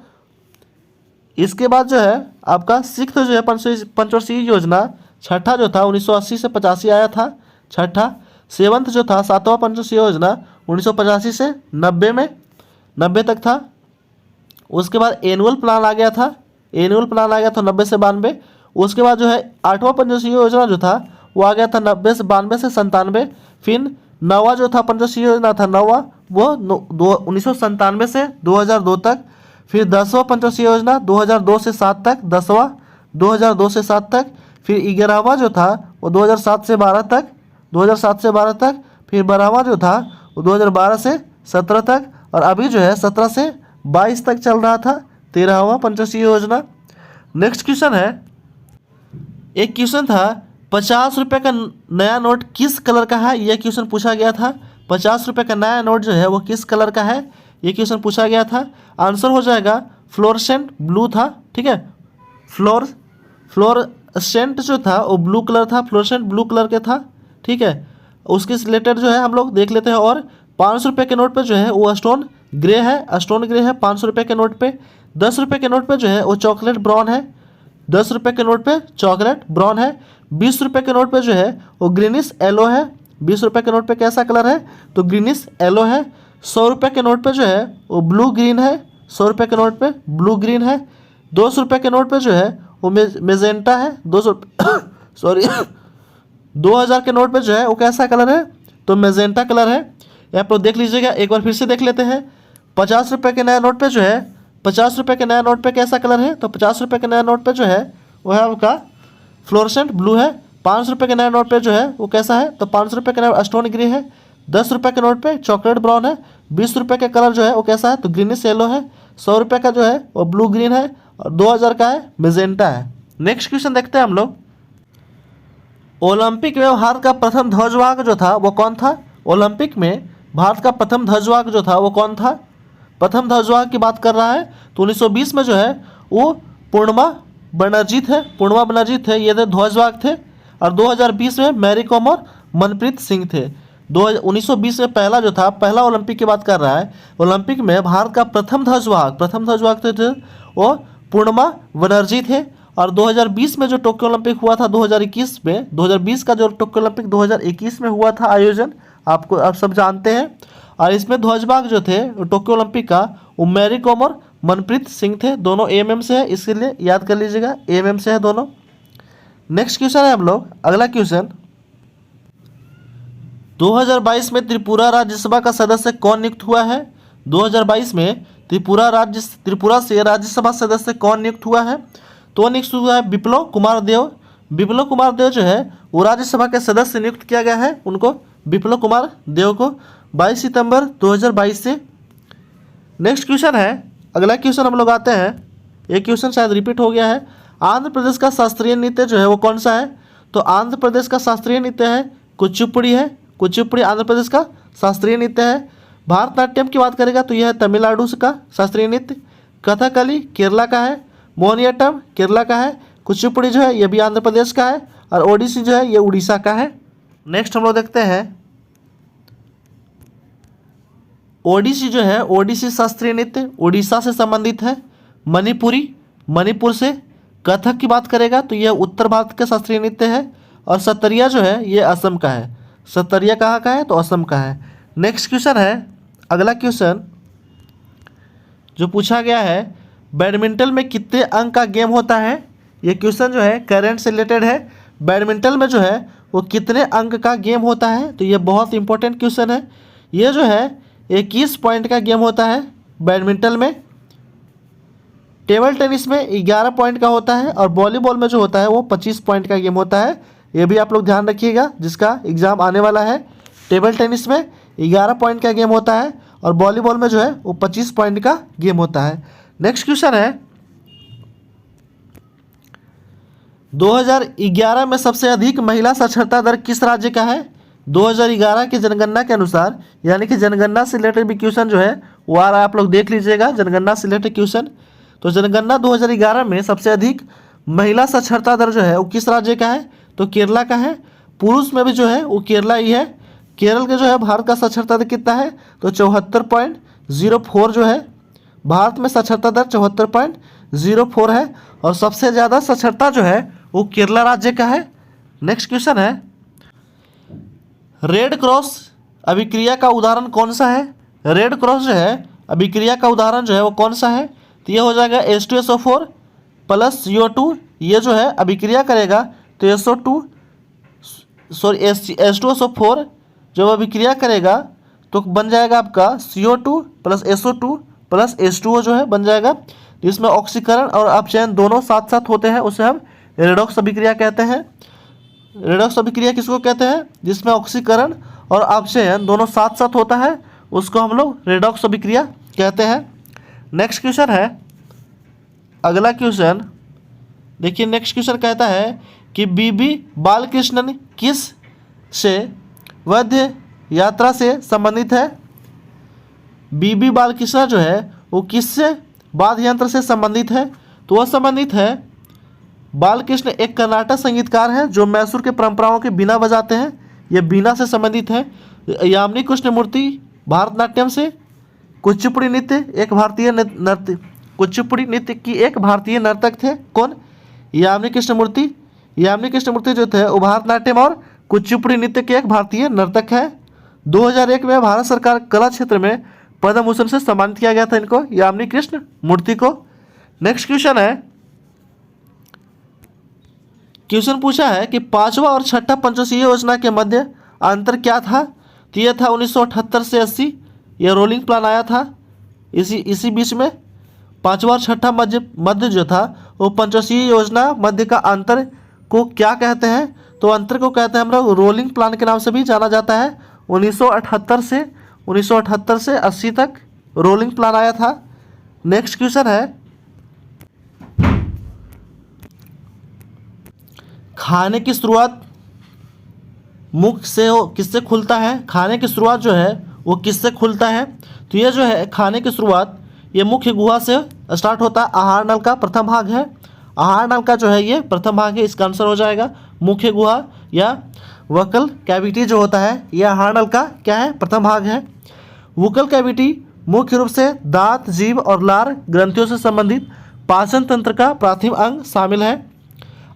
इसके बाद जो है आपका सिक्स्थ जो है पंचवर्षीय योजना, छठा जो था 1980 से 85 आया था, छठा। सेवंथ जो था 7वां पंचवर्षीय योजना 1985 से 90 तक था। उसके बाद एनुअल प्लान आ गया था, 90 से 92। उसके बाद जो है 8वां पंचवर्षीय योजना जो था वो आ गया था 92 से 97। फिर 9वां जो था पंचवर्षीय योजना था, 9वां वो 1997 से 2002 तक। फिर 10वां पंचवर्षीय योजना 2002 से 7 तक, 10वां 2002 से 7 तक। फिर 11वां जो था वो 2007 से 12 तक, फिर 12वां जो था वो 2012 से 17 तक, और अभी जो है 17 से 22 तक चल रहा था 13वां पंचवर्षीय योजना। नेक्स्ट क्वेश्चन है, एक क्वेश्चन था 50 रुपये का नया नोट किस कलर का है, यह क्वेश्चन पूछा गया था। 50 रुपये का नया नोट जो है वो किस कलर का है, ये क्वेश्चन पूछा गया था। आंसर हो जाएगा फ्लोरेसेंट ब्लू था। ठीक है, फ्लोरेसेंट जो था वो ब्लू कलर था, फ्लोरेसेंट ब्लू कलर के था। ठीक है, उसके रिलेटेड जो है हम लोग देख लेते हैं। और 500 रुपये के नोट पे जो है वो स्टोन ग्रे है 500 रुपये के नोट पे। 10 रुपये के नोट पे जो है वो चॉकलेट ब्राउन है, 10 रुपये के नोट पे चॉकलेट ब्राउन है। 20 रुपये के नोट पे जो है वो ग्रीनिश येलो है, 20 रुपये के नोट पे कैसा कलर है, तो ग्रीनिश येलो है। 100 रुपये के नोट पे जो है वो ब्लू ग्रीन है, 100 रुपये के नोट पे ब्लू ग्रीन है। 200 रुपये के नोट पे जो है वो मेजेंटा है, 2000 के नोट पे जो है वो कैसा कलर है, तो मेजेंटा कलर है। यहाँ पर देख लीजिएगा, एक बार फिर से देख लेते हैं। 50 रुपये के नया नोट पे जो है, 50 रुपये के नया नोट पे कैसा कलर है, तो 50 रुपये के नया नोट पे जो है वो है आपका फ्लोरेसेंट ब्लू है। 500 रुपये के नया नोट पे जो है वो कैसा है, तो 500 रुपये के नया स्टोन ग्रे है। 10 रुपये के नोट पे चॉकलेट ब्राउन है। 20 रुपये का कलर जो है वो कैसा है, तो ग्रीनिश येलो है। 100 रुपये का जो है वो ब्लू ग्रीन है, और 2000 का है मेजेंटा है। नेक्स्ट क्वेश्चन देखते हैं हम लोग, ओलंपिक में भारत का प्रथम ध्वजवाहक जो था वो कौन था? ओलंपिक में भारत का प्रथम ध्वजवाहक जो था वो कौन था? प्रथम ध्वजवाहक की बात कर रहा है तो 1920 में जो है वो पूर्णिमा बनर्जी थे। पूर्णिमा बनर्जी थे, ये थे ध्वजवाहक थे। और 2020 में मैरी कॉम और मनप्रीत सिंह थे। 1920 में पहला जो था, पहला ओलंपिक की बात कर रहा है। ओलंपिक में भारत का प्रथम ध्वजवाहक थे वो पूर्णिमा बनर्जी थे। और 2020 में जो टोक्यो ओलंपिक हुआ था 2021 में, 2020 का जो टोक्यो ओलंपिक 2021 में हुआ था आयोजन, आप सब जानते हैं। और इसमें ध्वजवाहक जो थे टोक्यो ओलंपिक का वो मैरी कॉम और मनप्रीत सिंह थे। दोनों एएमएम से है, इसके लिए याद कर लीजिएगा, एएमएम से है दोनों। नेक्स्ट क्वेश्चन है हम लोग, अगला क्वेश्चन, 2022 में त्रिपुरा राज्यसभा का सदस्य कौन नियुक्त हुआ है? 2022 में त्रिपुरा से राज्यसभा सदस्य कौन नियुक्त हुआ है? तो नियुक्त हुआ है विप्लव कुमार देव। विप्लव कुमार देव जो है वो राज्यसभा के सदस्य नियुक्त किया गया है उनको, विप्लव कुमार देव को 22 सितंबर 2022 से। नेक्स्ट क्वेश्चन है, अगला क्वेश्चन हम लोग आते हैं, एक क्वेश्चन शायद रिपीट हो गया है। आंध्र प्रदेश का शास्त्रीय नृत्य जो है वो कौन सा है? तो आंध्र प्रदेश का शास्त्रीय नृत्य है कुचिपुड़ी है। कुचिपुड़ी आंध्र प्रदेश का शास्त्रीय नृत्य है। भारतनाट्यम की बात करेगा तो यह है तमिलनाडु का शास्त्रीय नृत्य। कथकली केरला का है। मोहिनीअट्टम केरला का है। कुचिपुड़ी जो है ये भी आंध्र प्रदेश का है। और ओडिसी जो है ये उड़ीसा का है। नेक्स्ट हम लोग देखते हैं, ओडिसी जो है, ओडिसी शास्त्रीय नृत्य उड़ीसा से संबंधित है। मणिपुरी मणिपुर से। कथक की बात करेगा तो यह उत्तर भारत का शास्त्रीय नृत्य है। और सतरिया जो है ये असम का है। सतरिया कहाँ का है? तो असम का है। नेक्स्ट क्वेश्चन है, अगला क्वेश्चन जो पूछा गया है, बैडमिंटन में कितने अंक का गेम होता है? ये क्वेश्चन जो है करंट से रिलेटेड है। बैडमिंटन में जो है वो कितने अंक का गेम होता है? तो ये बहुत इंपॉर्टेंट क्वेश्चन है। ये जो है 21 पॉइंट का गेम होता है बैडमिंटन में। टेबल टेनिस में 11 पॉइंट का होता है। और वॉलीबॉल में जो होता है वो 25 पॉइंट का गेम होता है। ये भी आप लोग ध्यान रखिएगा जिसका एग्ज़ाम आने वाला है। टेबल टेनिस में 11 पॉइंट का गेम होता है और वॉलीबॉल में जो है वो 25 पॉइंट का गेम होता है। नेक्स्ट क्वेश्चन है, 2011 में सबसे अधिक महिला साक्षरता दर किस राज्य का है? 2011 की जनगणना के अनुसार, यानी कि जनगणना से रिलेटेड भी क्वेश्चन जो है वो आ रहा है, आप लोग देख लीजिएगा जनगणना से रिलेटेड क्वेश्चन। तो जनगणना 2011 में सबसे अधिक महिला साक्षरता दर जो है वो किस राज्य का है? तो केरला का है। पुरुष में भी जो है वो केरला ही है। केरल के जो है भारत का साक्षरता दर कितना है? तो 74.04 जो है भारत में साक्षरता दर 74.04 है। और सबसे ज़्यादा साक्षरता जो है वो केरला राज्य का है। नेक्स्ट क्वेश्चन है, रेड क्रॉस अभिक्रिया का उदाहरण कौन सा है? रेड क्रॉस जो है अभिक्रिया का उदाहरण जो है वो कौन सा है? तो ये हो जाएगा H2SO4 प्लस CO2। ये जो है अभिक्रिया करेगा तो H2SO4 जब अभिक्रिया करेगा तो बन जाएगा आपका CO2 plus SO2 plus H2O जो है बन जाएगा। जिसमें ऑक्सीकरण और अपचयन दोनों साथ साथ होते हैं उसे हम रेडॉक्स अभिक्रिया कहते हैं। रेडॉक्स अभिक्रिया किसको कहते हैं? जिसमें ऑक्सीकरण और अपचयन दोनों साथ साथ होता है उसको हम लोग रेडॉक्स अभिक्रिया कहते हैं। नेक्स्ट क्वेश्चन है, अगला क्वेश्चन देखिए। नेक्स्ट क्वेश्चन कहता है कि बीबी बालकृष्णन किस से वध्य यात्रा से संबंधित है? बीबी बालकृष्ण जो है वो किससे वाद्य यंत्र से संबंधित है? तो वह संबंधित है, बालकृष्ण एक कर्नाटक संगीतकार हैं जो मैसूर के परंपराओं के बीना बजाते हैं। ये बीना से संबंधित है। यामिनी कृष्णमूर्ति भारतनाट्यम से। कुचिपुड़ी नृत्य एक भारतीय नृत्य, कुचिपुड़ी नृत्य की एक भारतीय नर्तक थे। कौन? यामिनी कृष्णमूर्ति। यामिनी कृष्णमूर्ति जो थे वो भारतनाट्यम और कुचिपुड़ी नृत्य के एक भारतीय नर्तक है। 2001 में भारत सरकार कला क्षेत्र में पद्म भूषण से सम्मानित किया गया था इनको, यामिनी कृष्णमूर्ति को। नेक्स्ट क्वेश्चन है, क्वेश्चन पूछा है कि पांचवा और छठा पंचवर्षीय योजना के मध्य अंतर क्या था? तो यह था 1978 से 80, यह रोलिंग प्लान आया था इसी बीच में। पांचवा और छठा मध्य जो था वो पंचवर्षीय योजना मध्य का अंतर को क्या कहते हैं? तो अंतर को कहते हैं हम लोग रोलिंग प्लान के नाम से भी जाना जाता है। 1978 से 80 तक रोलिंग प्लान आया था। नेक्स्ट क्वेश्चन है, खाने की शुरुआत मुख से हो किससे खुलता है? खाने की शुरुआत जो है वो किससे खुलता है? तो ये जो है खाने की शुरुआत ये मुख्य गुहा से स्टार्ट होता है। आहार नल का प्रथम भाग है। आहार नल का जो है ये प्रथम भाग है, इसका आंसर हो जाएगा मुख्य गुहा या वोकल कैविटी जो होता है ये आहार नल का क्या है? प्रथम भाग है। वोकल कैविटी मुख्य रूप से दांत, जीभ और लार ग्रंथियों से संबंधित पाचन तंत्र का प्राथमिक अंग शामिल है।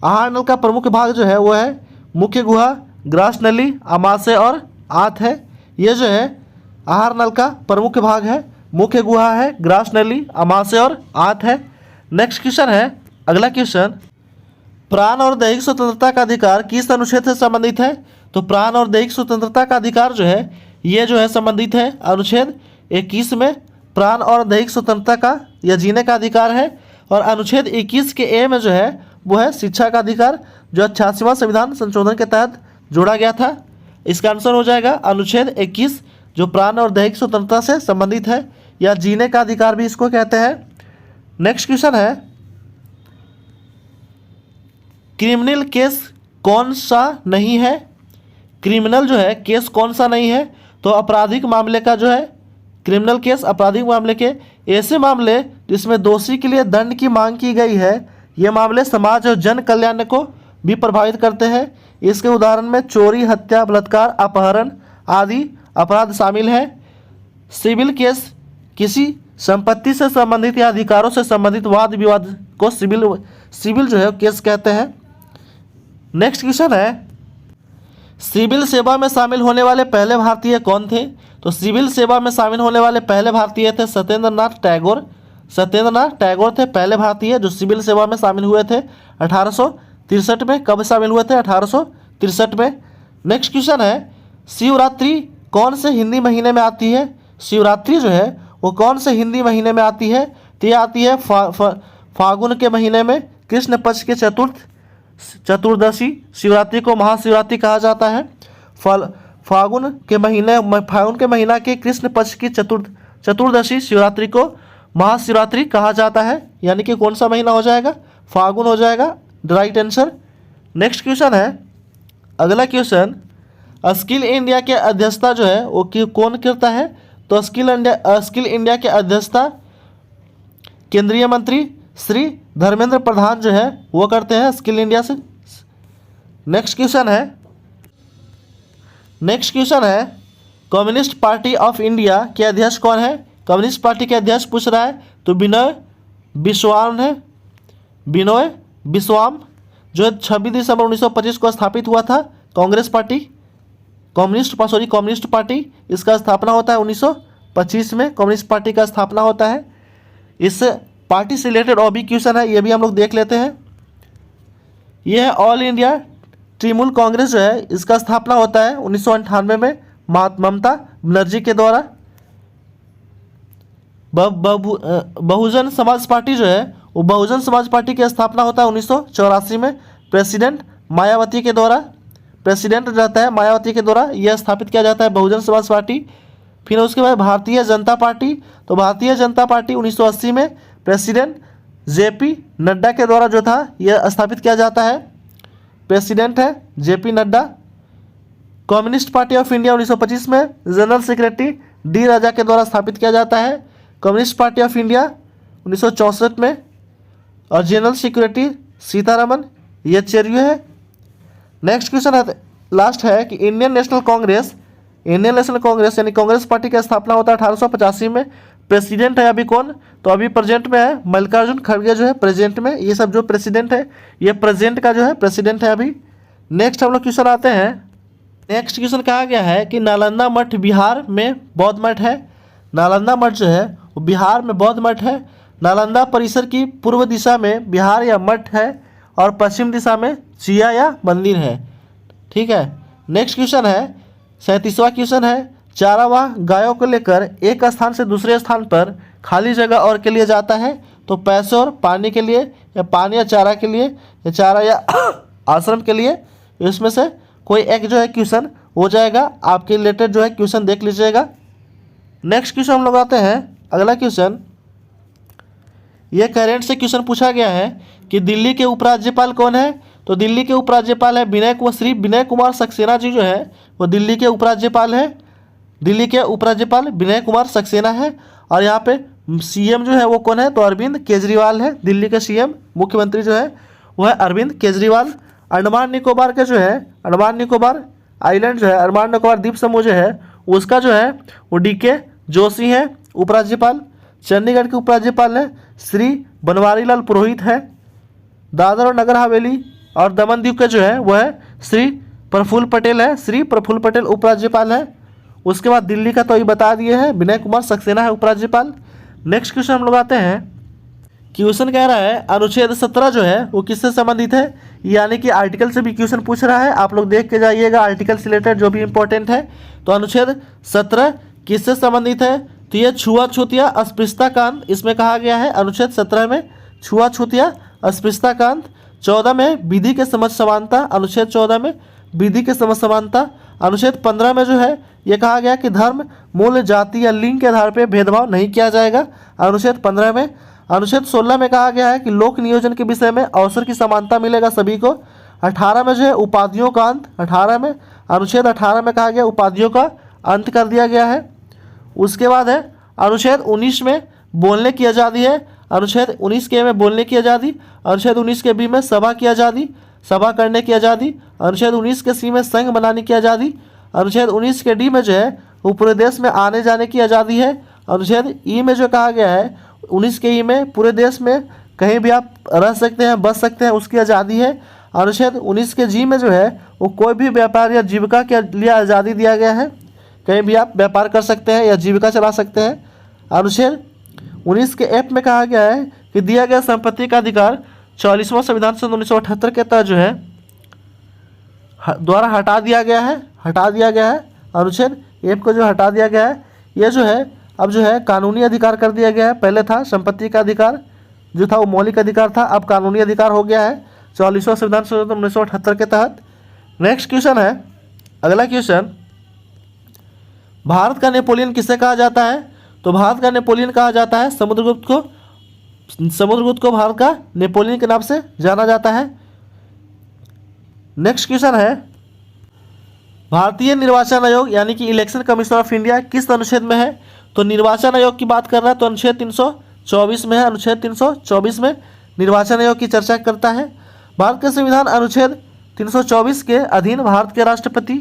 आहार नल का प्रमुख भाग जो है वो है मुख्य गुहा, ग्रास नली, आमाशय और आंत है। ये जो है आहार नल का प्रमुख भाग है, मुख्य गुहा है, ग्रास नली, आमाशय और आंत है। नेक्स्ट क्वेश्चन है, अगला क्वेश्चन, प्राण और दैहिक स्वतंत्रता का अधिकार किस अनुच्छेद से संबंधित है? तो प्राण और दैहिक स्वतंत्रता का अधिकार जो है ये जो है संबंधित है अनुच्छेद 21 में। प्राण और दैहिक स्वतंत्रता का या जीने का अधिकार है। और अनुच्छेद 21 के ए में जो है वो है शिक्षा का अधिकार, जो 88वां संविधान संशोधन के तहत जोड़ा गया था। इसका आंसर हो जाएगा अनुच्छेद 21 जो प्राण और दैहिक स्वतंत्रता से संबंधित है या जीने का अधिकार भी इसको कहते हैं। नेक्स्ट क्वेश्चन है, क्रिमिनल केस कौन सा नहीं है? क्रिमिनल जो है केस कौन सा नहीं है? तो आपराधिक मामले का जो है क्रिमिनल केस, आपराधिक मामले के ऐसे मामले जिसमें दोषी के लिए दंड की मांग की गई है, ये मामले समाज और जन कल्याण को भी प्रभावित करते हैं। इसके उदाहरण में चोरी, हत्या, बलात्कार, अपहरण आदि अपराध शामिल है। सिविल केस किसी संपत्ति से संबंधित या अधिकारों से संबंधित वाद विवाद को सिविल जो है केस कहते हैं। नेक्स्ट क्वेश्चन है, सिविल सेवा में शामिल होने वाले पहले भारतीय कौन थे? तो सिविल सेवा में शामिल होने वाले पहले भारतीय थे सत्येंद्रनाथ टैगोर। सत्येंद्रनाथ टैगोर थे पहले भारतीय जो सिविल सेवा में शामिल हुए थे 1863 में। कब शामिल हुए थे? 1863 में। नेक्स्ट क्वेश्चन है, शिवरात्रि कौन से हिंदी महीने में आती है? शिवरात्रि जो है वो कौन से हिंदी महीने में आती है? तो ये आती है फागुन के महीने में, कृष्ण पक्ष के चतुर्दशी। शिवरात्रि को महाशिवरात्रि कहा जाता है। फागुन के महीना के कृष्ण पक्ष की चतुर्दशी शिवरात्रि को महाशिवरात्रि कहा जाता है। यानी कि कौन सा महीना हो जाएगा? फागुन हो जाएगा, राइट आंसर। नेक्स्ट क्वेश्चन है, अगला क्वेश्चन, स्किल इंडिया के अध्यक्षता जो है वो कौन करता है? तो स्किल इंडिया के अध्यक्षता केंद्रीय मंत्री श्री धर्मेंद्र प्रधान जो है वो करते हैं स्किल इंडिया से। नेक्स्ट क्वेश्चन है, कम्युनिस्ट पार्टी ऑफ इंडिया के अध्यक्ष कौन है? कम्युनिस्ट पार्टी के अध्यक्ष पूछ रहा है तो बिनोय बिस्वाम जो 26 दिसंबर 1925 को स्थापित हुआ था। कम्युनिस्ट पार्टी इसका स्थापना होता है 1925 में। कम्युनिस्ट पार्टी का स्थापना होता है। इस पार्टी से रिलेटेड और भी क्वेश्चन है, ये भी हम लोग देख लेते हैं। यह है ऑल इंडिया तृणमूल कांग्रेस जो है इसका स्थापना होता है 1998 में ममता बनर्जी के द्वारा। बहुजन समाज पार्टी जो है वो बहुजन समाज पार्टी की स्थापना होता है 1984 में प्रेसिडेंट मायावती के द्वारा। प्रेसिडेंट रहता है मायावती के द्वारा यह स्थापित किया जाता है बहुजन समाज पार्टी। फिर उसके बाद भारतीय जनता पार्टी, तो भारतीय जनता पार्टी 1980 में प्रेसिडेंट जेपी नड्डा के द्वारा जो था यह स्थापित किया जाता है। प्रेसिडेंट है JP Nadda. Communist party of India 1925 में जनरल सेक्रेटरी डी राजा के द्वारा स्थापित किया जाता है। कम्युनिस्ट पार्टी ऑफ इंडिया 1964 में और जनरल सेक्रेटरी सीतारमन येचुरी है। नेक्स्ट क्वेश्चन है, लास्ट है कि इंडियन नेशनल कांग्रेस यानी कांग्रेस पार्टी की स्थापना होता है 1885 में। प्रेसिडेंट है अभी कौन? तो अभी प्रेजेंट में है मल्लिकार्जुन खड़गे जो है प्रेजेंट में। ये सब जो प्रेसिडेंट है ये प्रेजेंट का जो है प्रेसिडेंट है अभी। नेक्स्ट हम लोग क्वेश्चन आते हैं। नेक्स्ट क्वेश्चन कहा गया है कि नालंदा मठ बिहार में बौद्ध मठ है। नालंदा मठ जो है वो बिहार में बौद्ध मठ है। नालंदा परिसर की पूर्व दिशा में बिहार या मठ है और पश्चिम दिशा में चिया या मंदिर है। ठीक है। नेक्स्ट क्वेश्चन है 37वां क्वेश्चन है, चारावाह गायों को लेकर एक स्थान से दूसरे स्थान पर खाली जगह और के लिए जाता है तो पैसे और पानी के लिए या पानी या चारा के लिए या चारा या आश्रम के लिए, इसमें से कोई एक जो है क्वेश्चन हो जाएगा। आपके रिलेटेड जो है क्वेश्चन देख लीजिएगा। नेक्स्ट क्वेश्चन हम लोग आते हैं। अगला क्वेश्चन, यह करेंट से क्वेश्चन पूछा गया है कि दिल्ली के उपराज्यपाल कौन है? तो दिल्ली के उपराज्यपाल है श्री विनय कुमार सक्सेना जी जो है वो दिल्ली के उपराज्यपाल है। दिल्ली के उपराज्यपाल विनय कुमार सक्सेना है। और यहाँ पे सीएम जो है वो कौन है, तो अरविंद केजरीवाल है। दिल्ली के सीएम मुख्यमंत्री जो है वो है अरविंद केजरीवाल। अंडमान निकोबार के जो है अंडमान निकोबार आइलैंड जो है अंडमान निकोबार द्वीप समूह जो है उसका जो है वो डीके जोशी है उपराज्यपाल। चंडीगढ़ के उपराज्यपाल है श्री बनवारी लाल पुरोहित है। दादर और नगर हवेली और दमन दीव के जो है वह है श्री प्रफुल्ल पटेल है। श्री प्रफुल्ल पटेल उपराज्यपाल है। उसके बाद दिल्ली का तो ये बता दिए हैं, विनय कुमार सक्सेना है उपराज्यपाल। नेक्स्ट क्वेश्चन हम लोग आते हैं। क्वेश्चन कह रहा है अनुच्छेद 17 जो है वो किससे संबंधित है, यानी कि आर्टिकल से भी क्वेश्चन पूछ रहा है। आप लोग देख के जाइएगा आर्टिकल से रिलेटेड जो भी इंपॉर्टेंट है। तो अनुच्छेद 17 किससे संबंधित है, तो ये छुआछूत या अस्पृश्यता कांड इसमें कहा गया है। अनुच्छेद 17 में छुआछूत या अस्पृश्यता कांड। 14 में विधि के समझ समानता, अनुच्छेद 14 में विधि के समझ समानता। अनुच्छेद 15 में जो है ये कहा गया कि धर्म, मूल, जाति या लिंग के आधार पर भेदभाव नहीं किया जाएगा, अनुच्छेद 15 में। अनुच्छेद 16 में कहा गया है कि लोक नियोजन के विषय में अवसर की समानता मिलेगा सभी को। 18 में जो है उपाधियों का अंत, 18 में अनुच्छेद 18 में कहा गया उपाधियों का अंत कर दिया गया है। उसके बाद है अनुच्छेद 19 में बोलने की आज़ादी है। अनुच्छेद 19 के में बोलने की आज़ादी। अनुच्छेद 19 के बी में सभा की आज़ादी, सभा करने की आज़ादी। अनुच्छेद 19 के सी में संघ बनाने की आज़ादी। अनुच्छेद 19 के डी में जो है वो पूरे देश में आने जाने की आज़ादी है। अनुच्छेद ई में जो कहा गया है 19 के ई में पूरे देश में कहीं भी आप रह सकते हैं, बस सकते हैं, उसकी आज़ादी है। अनुच्छेद 19 के जी में जो है वो कोई भी व्यापार या जीविका के लिए आज़ादी दिया गया है, कहीं भी आप व्यापार कर सकते हैं या जीविका चला सकते हैं। अनुच्छेद 19 के एफ में कहा गया है कि दिया गया संपत्ति का अधिकार 44वां संविधान सन 1978 के तहत जो है द्वारा हटा दिया गया है। अनुच्छेद एफ को जो हटा दिया गया है, ये जो है अब जो है कानूनी अधिकार कर दिया गया है। पहले था संपत्ति का अधिकार जो था वो मौलिक अधिकार था, अब कानूनी अधिकार हो गया है 44वां संविधान सन 1978 के तहत। नेक्स्ट क्वेश्चन है, अगला क्वेश्चन, भारत का नेपोलियन किसे कहा जाता है, तो भारत का नेपोलियन कहा जाता है समुद्रगुप्त को भारत का नेपोलियन के नाम से जाना जाता है। नेक्स्ट क्वेश्चन है, भारतीय निर्वाचन आयोग यानी कि इलेक्शन कमीशन ऑफ इंडिया किस अनुच्छेद में है, तो निर्वाचन आयोग की बात कर रहा है तो अनुच्छेद 324 में है। अनुच्छेद 324 में निर्वाचन आयोग की चर्चा करता है। भारत का संविधान अनुच्छेद 324 के अधीन भारत के राष्ट्रपति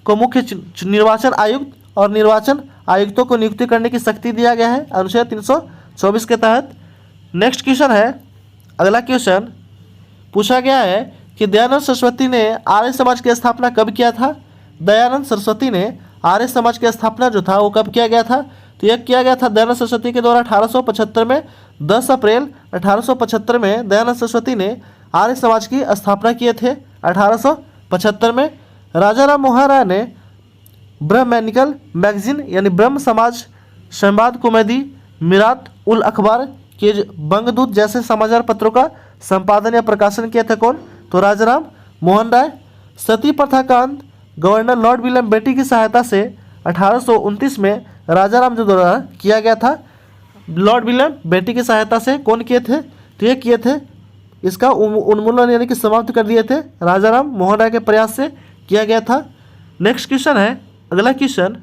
को मुख्य निर्वाचन आयुक्त और निर्वाचन आयुक्तों को नियुक्ति करने की शक्ति दिया गया है अनुच्छेद 324 के तहत। नेक्स्ट क्वेश्चन है, अगला क्वेश्चन पूछा गया है कि दयानंद सरस्वती ने आर्य समाज की स्थापना कब किया था। दयानंद सरस्वती ने आर्य समाज की स्थापना जो था वो कब किया गया था, तो यह किया गया था दयानंद सरस्वती के द्वारा 1875 में। 10 अप्रैल 1875 में दयानंद सरस्वती ने आर्य समाज की स्थापना किए थे 1875 में। राजा राम मोहन राय ने ब्रह्मैनिकल मैगजीन यानी ब्रह्म समाज, संवाद कुमैदी, मिरात उल अखबार के बंगदूत जैसे समाचार पत्रों का संपादन या प्रकाशन किया था कौन, तो राजा राम मोहन राय। सती प्रथा का अंत गवर्नर लॉर्ड विलियम बेटी की सहायता से 1829 में राजा राम जो द्वारा किया गया था। लॉर्ड विलियम बेटी की सहायता से कौन किए थे, तो ये किए थे, इसका उन्मूलन यानी कि समाप्त कर दिए थे राजा राम मोहन राय के प्रयास से किया गया था। नेक्स्ट क्वेश्चन है, अगला क्वेश्चन,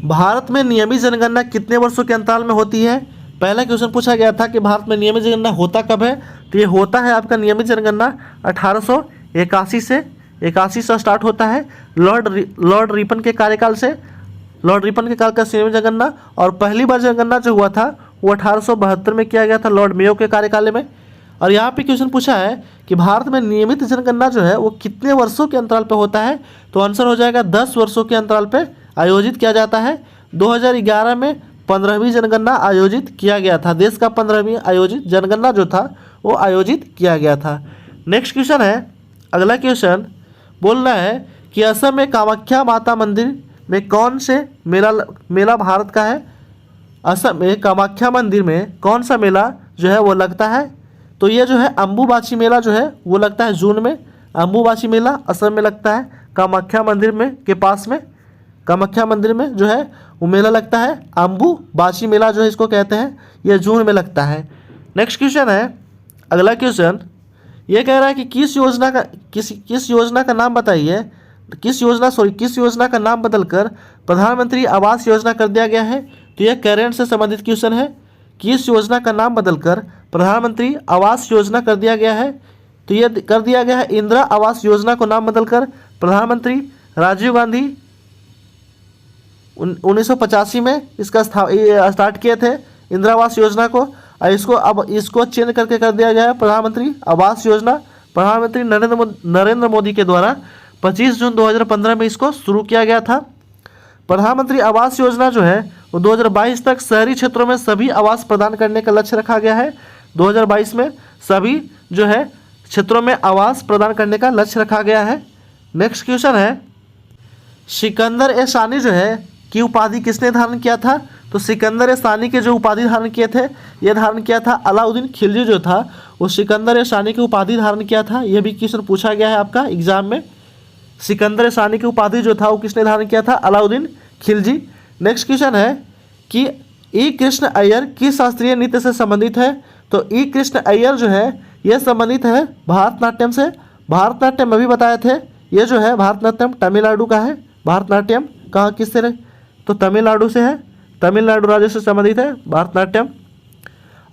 भारत में नियमित जनगणना कितने वर्षों के अंतराल में होती है। पहला क्वेश्चन पूछा गया था कि भारत में नियमित जनगणना होता कब है, तो ये होता है आपका नियमित जनगणना 1881 से स्टार्ट होता है। लॉर्ड रिपन के कार्यकाल से, लॉर्ड रिपन के काल का नियमित जनगणना, और पहली बार जनगणना जो हुआ था वो 1872 में किया गया था लॉर्ड मेयो के कार्यकाल में। और यहाँ पे क्वेश्चन पूछा है कि भारत में नियमित जनगणना जो है वो कितने वर्षों के अंतराल पे होता है, तो आंसर हो जाएगा 10 वर्षों के अंतराल पे आयोजित किया जाता है। 2011 में 15वीं जनगणना आयोजित किया गया था। देश का 15वीं आयोजित जनगणना जो था वो आयोजित किया गया था। नेक्स्ट क्वेश्चन है, अगला क्वेश्चन बोल रहा है कि असम में कामाख्या माता मंदिर में कौन से मेला भारत का है। असम में कामाख्या मंदिर में कौन सा मेला जो है वो लगता है, तो ये जो है अम्बुबाची मेला जो है वो लगता है जून में। अम्बुबाची मेला असम में लगता है, कामाख्या मंदिर में के पास में, कामाख्या मंदिर में जो है वो मेला लगता है। अम्बुबाची मेला जो है इसको कहते हैं, ये जून में लगता है। नेक्स्ट क्वेश्चन है, अगला क्वेश्चन ये कह रहा है कि किस योजना का नाम बताइए, किस योजना का नाम बदलकर प्रधानमंत्री आवास योजना कर दिया गया है। तो यह करंट से संबंधित क्वेश्चन है। किस योजना का नाम बदलकर प्रधानमंत्री आवास योजना कर दिया गया है। तो यह कर दिया गया है इंदिरा आवास योजना को नाम बदलकर प्रधानमंत्री राजीव गांधी 1985 में इसका स्टार्ट किए थे इंदिरा आवास योजना को। और इसको चेंज करके कर दिया गया है प्रधानमंत्री आवास योजना। प्रधानमंत्री नरेंद्र मोदी के द्वारा 25 जून 2015 में इसको शुरू किया गया था। प्रधानमंत्री आवास योजना जो है वो 2022 तक शहरी क्षेत्रों में सभी आवास प्रदान करने का लक्ष्य रखा गया है। 2022 में सभी जो है क्षेत्रों में आवास प्रदान करने का लक्ष्य रखा गया है। नेक्स्ट क्वेश्चन है, सिकंदर ए सानी जो है की उपाधि किसने धारण किया था। तो सिकंदर ए सानी के जो उपाधि धारण किए थे, ये धारण किया था अलाउद्दीन खिलजी जो था, वो सिकंदर ए सानी की उपाधि धारण किया था। यह भी क्वेश्चन पूछा गया है आपका एग्जाम में। सिकंदर ए सानी की उपाधि जो था वो किसने धारण किया था, अलाउद्दीन खिलजी। नेक्स्ट क्वेश्चन है कि ई कृष्ण अय्यर किस शास्त्रीय नृत्य से संबंधित है। तो ई कृष्ण अय्यर जो है यह संबंधित है भारतनाट्यम से। भारतनाट्यम अभी बताए थे, ये जो है भारतनाट्यम तमिलनाडु का है। भारतनाट्यम कहाँ किससे है, तो तमिलनाडु से है, तमिलनाडु राज्य से संबंधित है भारतनाट्यम।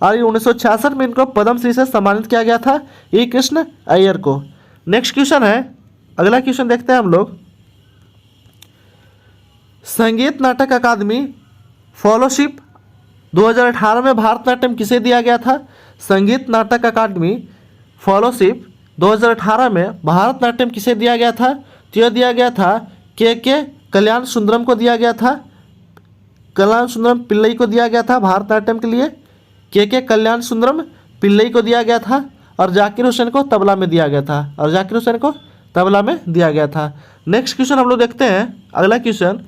और 1966 में इनको पद्मश्री से सम्मानित किया गया था ई कृष्ण अय्यर को। नेक्स्ट क्वेश्चन है, अगला क्वेश्चन देखते हैं हम लोग। संगीत नाटक अकादमी फेलोशिप 2018 में भारतनाट्यम किसे दिया गया था। संगीत नाटक अकादमी फेलोशिप 2018 में भारतनाट्यम किसे दिया गया था। तो यह दिया गया था के कल्याण सुंदरम को दिया गया था। कल्याण सुंदरम पिल्लई को दिया गया था भारतनाट्यम के लिए। के कल्याण सुंदरम पिल्लई को दिया गया था और जाकिर हुसैन को तबला में दिया गया था। और जाकिर हुसैन को तबला में दिया गया था। नेक्स्ट क्वेश्चन हम लोग देखते हैं, अगला क्वेश्चन,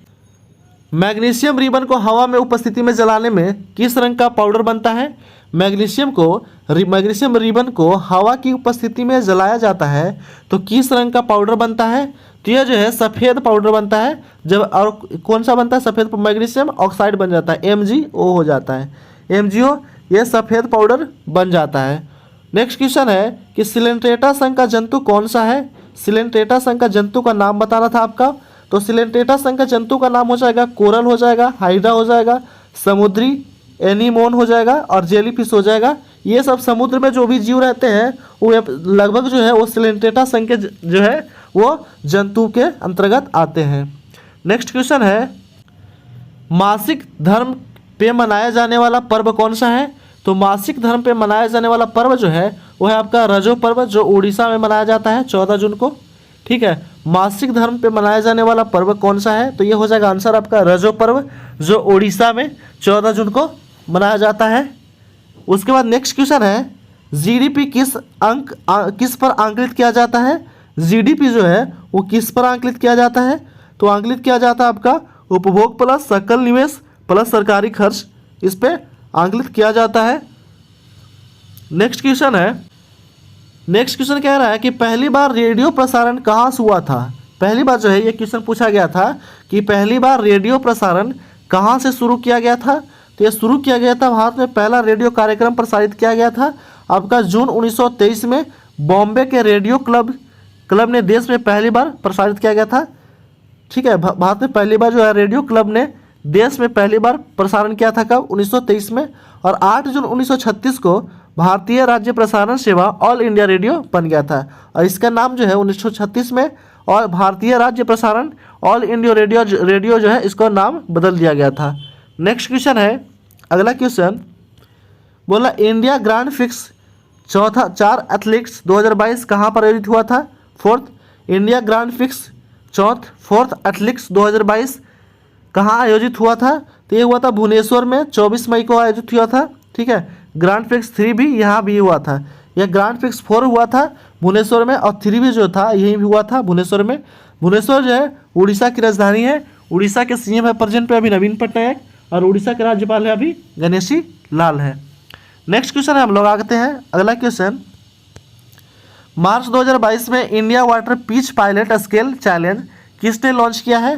मैग्नीशियम रिबन को हवा में उपस्थिति में जलाने में किस रंग का पाउडर बनता है। मैग्नीशियम रिबन को हवा की उपस्थिति में जलाया जाता है तो किस रंग का पाउडर बनता है। तो यह जो है सफ़ेद पाउडर बनता है। जब और कौन सा बनता है, सफ़ेद मैग्नीशियम ऑक्साइड बन जाता है, MgO हो जाता है, MgO, यह सफ़ेद पाउडर बन जाता है। नेक्स्ट क्वेश्चन है कि सिलेंट्रेटा संघ का जंतु कौन सा है। सिलेंट्रेटा संघ का जंतु का नाम बताना था आपका। तो सिलेंट्रेटा संघ का जंतु का नाम हो जाएगा कोरल हो जाएगा, हाइड्रा हो जाएगा, समुद्री एनीमोन हो जाएगा और जेलीफिश हो जाएगा। ये सब समुद्र में जो भी जीव रहते हैं वो लगभग जो है वो सिलेंट्रेटा संघ के जो है वो जंतु के अंतर्गत आते हैं। नेक्स्ट क्वेश्चन है, मासिक धर्म पे मनाया जाने वाला पर्व कौन सा है। तो मासिक धर्म पे मनाया जाने वाला पर्व जो है वो है आपका रजो पर्व, जो उड़ीसा में मनाया जाता है 14 जून को। ठीक है, मासिक धर्म पे मनाया जाने वाला पर्व कौन सा है। तो ये हो जाएगा आंसर आपका रजो पर्व, जो उड़ीसा में 14 जून को मनाया जाता है। उसके बाद नेक्स्ट क्वेश्चन है, जीडीपी किस पर आंकलित किया जाता है। जीडीपी जो है वो किस पर आंकलित किया जाता है। तो आंकलित किया जाता है आपका उपभोग प्लस सकल निवेश प्लस सरकारी खर्च, इस पे आंकलित किया जाता है। नेक्स्ट क्वेश्चन है, नेक्स्ट क्वेश्चन कह रहा है कि पहली बार रेडियो प्रसारण कहाँ से हुआ था। पहली बार जो है ये क्वेश्चन पूछा गया था कि पहली बार रेडियो प्रसारण कहाँ से शुरू किया गया था। तो ये शुरू किया गया था, भारत में पहला रेडियो कार्यक्रम प्रसारित किया गया था आपका जून 1923 में बॉम्बे के रेडियो क्लब ने देश में पहली बार प्रसारित किया गया था। ठीक है, भारत में पहली बार जो है रेडियो क्लब ने देश में पहली बार प्रसारण किया था कब, 1923 में। और 8 जून 1936 को भारतीय राज्य प्रसारण सेवा ऑल इंडिया रेडियो बन गया था। और इसका नाम जो है 1936 में और भारतीय राज्य प्रसारण ऑल इंडिया रेडियो जो है इसका नाम बदल दिया गया था। नेक्स्ट क्वेश्चन है, अगला क्वेश्चन बोला इंडिया ग्रांड फिक्स 4 एथलेटिक्स 2022 कहाँ पर आयोजित हुआ था। इंडिया ग्रांड फिक्स 4 एथलेटिक्स 2022 कहाँ आयोजित हुआ था। तो ये हुआ था भुवनेश्वर में 24 मई को आयोजित हुआ था। ठीक है, ग्रांड फिक्स 3 भी यहाँ भी हुआ था। यह ग्रांड फिक्स 4 हुआ था भुवनेश्वर में और 3 भी जो था यहीं भी हुआ था भुवनेश्वर में। भुवनेश्वर जो है उड़ीसा की राजधानी है। उड़ीसा के सीएम है प्रेजेंट पे अभी नवीन पटनायक और उड़ीसा के राज्यपाल है अभी गणेशी लाल है। नेक्स्ट क्वेश्चन है, हम लोग आते हैं अगला क्वेश्चन। मार्च 2022 में India water pitch pilot scale challenge किसने लॉन्च किया है।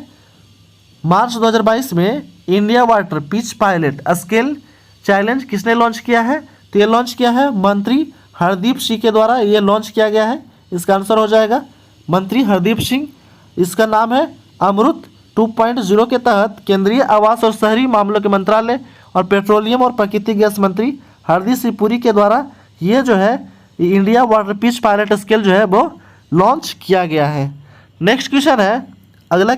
मार्च 2022 में India water pitch pilot scale challenge किसने लॉन्च किया है। तो ये लॉन्च किया है मंत्री हरदीप सिंह के द्वारा ये लॉन्च किया गया है? इसका आंसर हो जाएगा मंत्री हरदीप सिंह। इसका नाम है अमृत 2.0 के तहत केंद्रीय आवास और शहरी मामलों के मंत्रालय और पेट्रोलियम और प्राकृतिक गैस मंत्री हरदीप सिंह पुरी के द्वारा ये जो है India water pitch pilot scale जो है वो लॉन्च किया गया है। नेक्स्ट क्वेश्चन है, अगला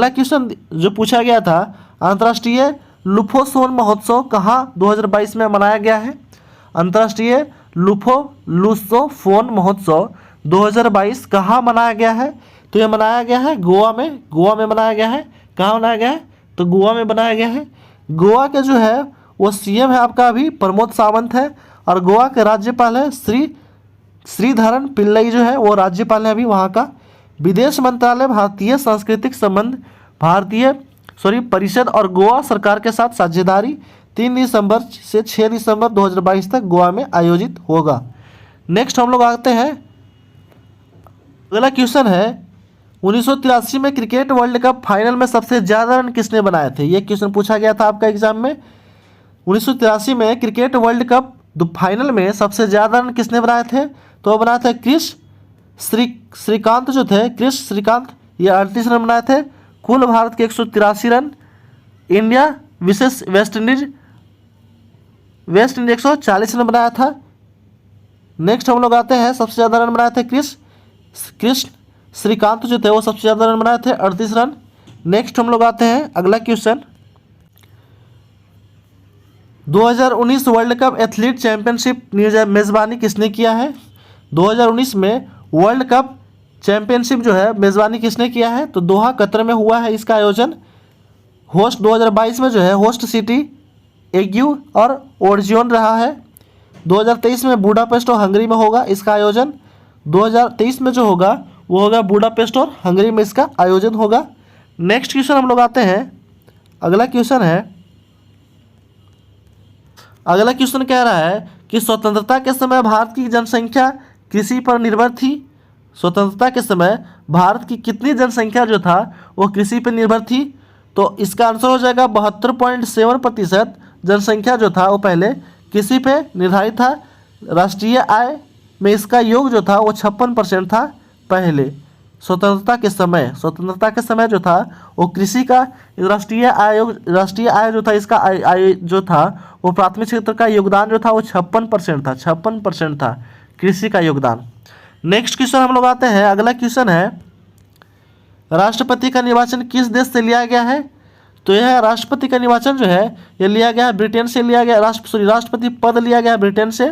क्वेश्चन जो पूछा गया था, अंतर्राष्ट्रीय लुफोसोन महोत्सव कहाँ 2022 में मनाया गया है? अंतर्राष्ट्रीय लुसोफोन महोत्सव 2022 कहाँ मनाया गया है? तो ये मनाया गया है गोवा में मनाया गया है। कहाँ मनाया गया है? तो गोवा में बनाया गया है। गोवा के जो है वो सीएम है आपका अभी प्रमोद सावंत है, और गोवा के राज्यपाल है श्रीधरन पिल्लई जो है वो राज्यपाल है अभी वहाँ का। विदेश मंत्रालय भारतीय सांस्कृतिक संबंध परिषद और गोवा सरकार के साथ साझेदारी 3 दिसंबर से 6 दिसंबर 2022 तक गोवा में आयोजित होगा। नेक्स्ट हम लोग आते हैं, अगला क्वेश्चन है 1983 में क्रिकेट वर्ल्ड कप फाइनल में सबसे ज़्यादा रन किसने बनाए थे? ये क्वेश्चन पूछा गया था आपका एग्जाम में। 1983 में क्रिकेट वर्ल्ड कप फाइनल में सबसे ज़्यादा रन किसने बनाए थे? तो बनाए थे क्रिस श्रीकांत जो थे, क्रिस श्रीकांत, ये 38 रन बनाए थे। कुल भारत के 183 रन, इंडिया विशेष वेस्ट इंडीज 140 रन बनाया था। नेक्स्ट हम लोग आते हैं, सबसे ज़्यादा रन बनाए थे क्रिस श्रीकांत जो थे वो सबसे ज़्यादा रन बनाए थे 38 रन। नेक्स्ट हम लोग आते हैं, अगला question 2019 world cup athlete championship मेज़बानी किसने किया है? 2019 में वर्ल्ड कप चैंपियनशिप जो है मेज़बानी किसने किया है? तो दोहा कतर में हुआ है इसका आयोजन। होस्ट 2022 में जो है होस्ट सिटी एग्यू और ओर्जियोन रहा है। 2023 में बुडापेस्ट और हंगरी में होगा इसका आयोजन। 2023 में जो होगा वो होगा बुडापेस्ट और हंगरी में इसका आयोजन होगा। नेक्स्ट क्वेश्चन हम लोग आते हैं, अगला क्वेश्चन कह रहा है कि स्वतंत्रता के समय भारत की जनसंख्या कृषि पर निर्भर थी। स्वतंत्रता के समय भारत की कितनी जनसंख्या जो था वो कृषि पर निर्भर थी? तो इसका आंसर हो जाएगा 72.7% जनसंख्या जो था वो पहले कृषि पे निर्धारित था। राष्ट्रीय आय में इसका योग जो था वो 56% था पहले। स्वतंत्रता के समय जो था वो कृषि का राष्ट्रीय आय जो था इसका आय जो था वो प्राथमिक क्षेत्र का योगदान जो था वो 56% था कृषि का योगदान। नेक्स्ट क्वेश्चन हम लोग आते हैं, अगला क्वेश्चन है राष्ट्रपति का निर्वाचन किस देश से लिया गया है? तो यह राष्ट्रपति का निर्वाचन जो है ये लिया गया है ब्रिटेन से लिया गया। राष्ट्रपति पद लिया गया है ब्रिटेन से।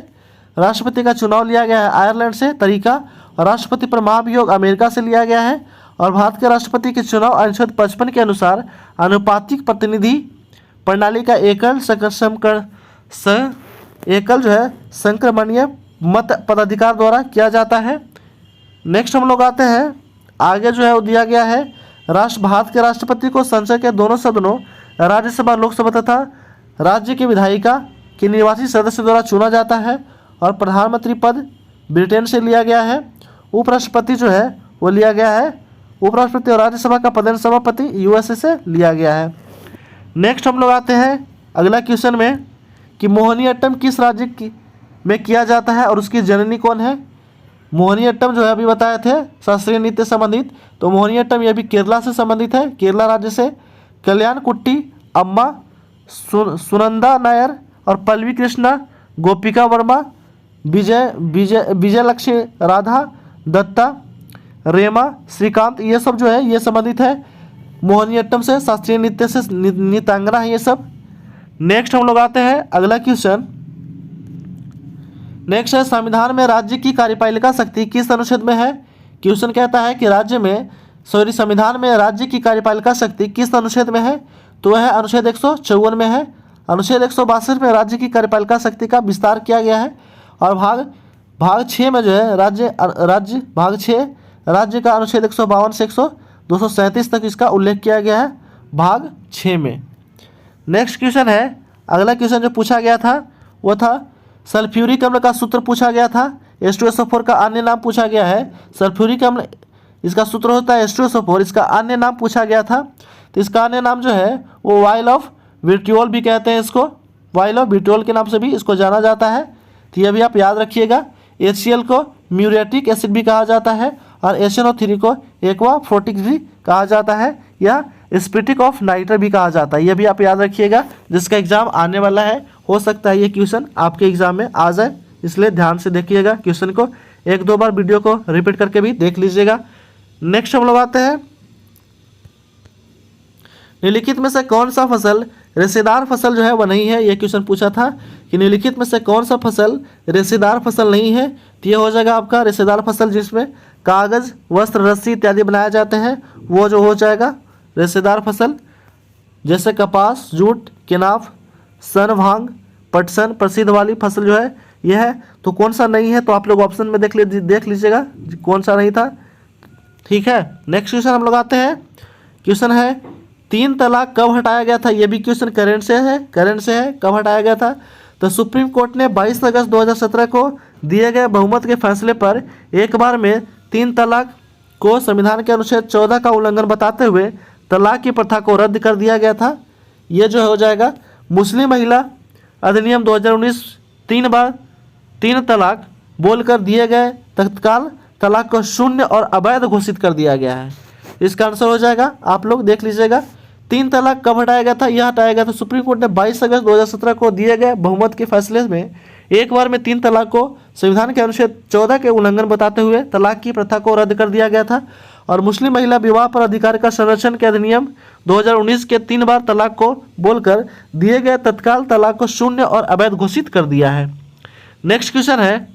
राष्ट्रपति का चुनाव लिया गया है आयरलैंड से तरीका, और राष्ट्रपति पर महाभियोग अमेरिका से लिया गया है। और भारत के राष्ट्रपति के चुनाव अनुच्छेद 55 के अनुसार आनुपातिक प्रतिनिधि प्रणाली का एकल जो है संक्रमणीय मत पदाधिकार द्वारा किया जाता है। नेक्स्ट हम लोग आते हैं, आगे जो है वो दिया गया है भारत के राष्ट्रपति को संसद के दोनों सदनों राज्यसभा लोकसभा तथा राज्य की विधायिका के निर्वाचित सदस्य द्वारा चुना जाता है। और प्रधानमंत्री पद ब्रिटेन से लिया गया है। उपराष्ट्रपति जो है वो लिया गया है, उपराष्ट्रपति और राज्यसभा का पदेन सभापति यूएसए से लिया गया है। नेक्स्ट हम लोग आते हैं अगला क्वेश्चन में कि मोहिनीअट्टम किस राज्य में किया जाता है और उसकी जननी कौन है? मोहिनीअट्टम जो है अभी बताए थे शास्त्रीय नृत्य संबंधित, तो मोहिनीअट्टम ये भी केरला से संबंधित है, केरला राज्य से। कल्याण कुट्टी अम्मा, सुनंदा नायर और पल्लवी कृष्णा, गोपिका वर्मा, विजय लक्ष्मी राधा, दत्ता, रेमा, श्रीकांत, ये सब जो है ये संबंधित है मोहिनीअट्टम से, शास्त्रीय नृत्य से, नृत्यांगना है ये सब। नेक्स्ट हम लोग आते हैं अगला क्वेश्चन। नेक्स्ट है संविधान में राज्य की कार्यपालिका शक्ति किस अनुच्छेद में है? क्वेश्चन कहता है कि संविधान में राज्य की कार्यपालिका शक्ति किस अनुच्छेद में है? तो वह अनुच्छेद 154 में है। अनुच्छेद 162 में राज्य की कार्यपालिका शक्ति का विस्तार किया गया है। और भाग 6 में जो है भाग 6 राज्य का अनुच्छेद 152 से 237 तक इसका उल्लेख किया गया है भाग 6 में। नेक्स्ट क्वेश्चन है, अगला क्वेश्चन जो पूछा गया था वो था सल्फ्यूरिक अम्ल का सूत्र पूछा गया था। H2SO4 का अन्य नाम पूछा गया है सल्फ्यूरिक अम्ल, इसका सूत्र होता है H2SO4, इसका अन्य नाम पूछा गया था। तो इसका अन्य नाम जो है वो वाइल ऑफ विट्रियोल भी कहते हैं, इसको वाइल ऑफ विट्रियोल के नाम से भी इसको जाना जाता है। तो ये भी आप याद रखिएगा। HCl को म्यूरेटिक एसिड भी कहा जाता है और HNO3 को एक्वा फ्लोटिक भी कहा जाता है या स्पिटिक ऑफ नाइट्र भी कहा जाता है। ये भी आप याद रखिएगा, जिसका एग्जाम आने वाला है। हो सकता है ये क्वेश्चन आपके एग्जाम में आ जाए, इसलिए ध्यान से देखिएगा क्वेश्चन को, एक दो बार वीडियो को रिपीट करके भी देख लीजिएगा। नेक्स्ट हम लोग आते हैं, निम्नलिखित में से कौन सा फसल रेशेदार फसल जो है वह नहीं है। ये क्वेश्चन पूछा था कि निम्नलिखित में से कौन सा फसल रेशेदार फसल नहीं है, तो ये हो जाएगा आपका रेशेदार फसल जिसमें कागज, वस्त्र, रस्सी इत्यादि बनाए जाते हैं, वो जो हो जाएगा रेशेदार फसल। जैसे कपास, जूट, केनाफ, सन, भांग, पटसन प्रसिद्ध वाली फसल जो है यह है। तो कौन सा नहीं है, तो आप लोग ऑप्शन में देख लीजिएगा कौन सा नहीं था। ठीक है, नेक्स्ट क्वेश्चन हम लोग आते हैं। क्वेश्चन है 3 तलाक कब हटाया गया था। ये भी क्वेश्चन करंट से है, कब हटाया गया था। तो सुप्रीम कोर्ट ने 22 अगस्त 2017 को दिए गए बहुमत के फैसले पर एक बार में 3 तलाक को संविधान के अनुच्छेद 14 का उल्लंघन बताते हुए तलाक की प्रथा को रद्द कर दिया गया था। ये जो हो जाएगा मुस्लिम महिला अधिनियम 2019 3 बार 3 तलाक बोलकर दिए गए तत्काल तलाक को शून्य और अवैध घोषित कर दिया गया है। इसका आंसर हो जाएगा, आप लोग देख लीजिएगा 3 तलाक कब हटाया गया था। यह हटाया गया था सुप्रीम कोर्ट ने 22 अगस्त 2017 को दिए गए बहुमत के फैसले में एक बार में 3 तलाक को संविधान के अनुच्छेद 14 के उल्लंघन बताते हुए तलाक की प्रथा को रद्द कर दिया गया था। और मुस्लिम महिला विवाह पर अधिकार का संरक्षण के अधिनियम 2019 के 3 बार तलाक को बोलकर दिए गए तत्काल तलाक को शून्य और अवैध घोषित कर दिया है। नेक्स्ट क्वेश्चन है,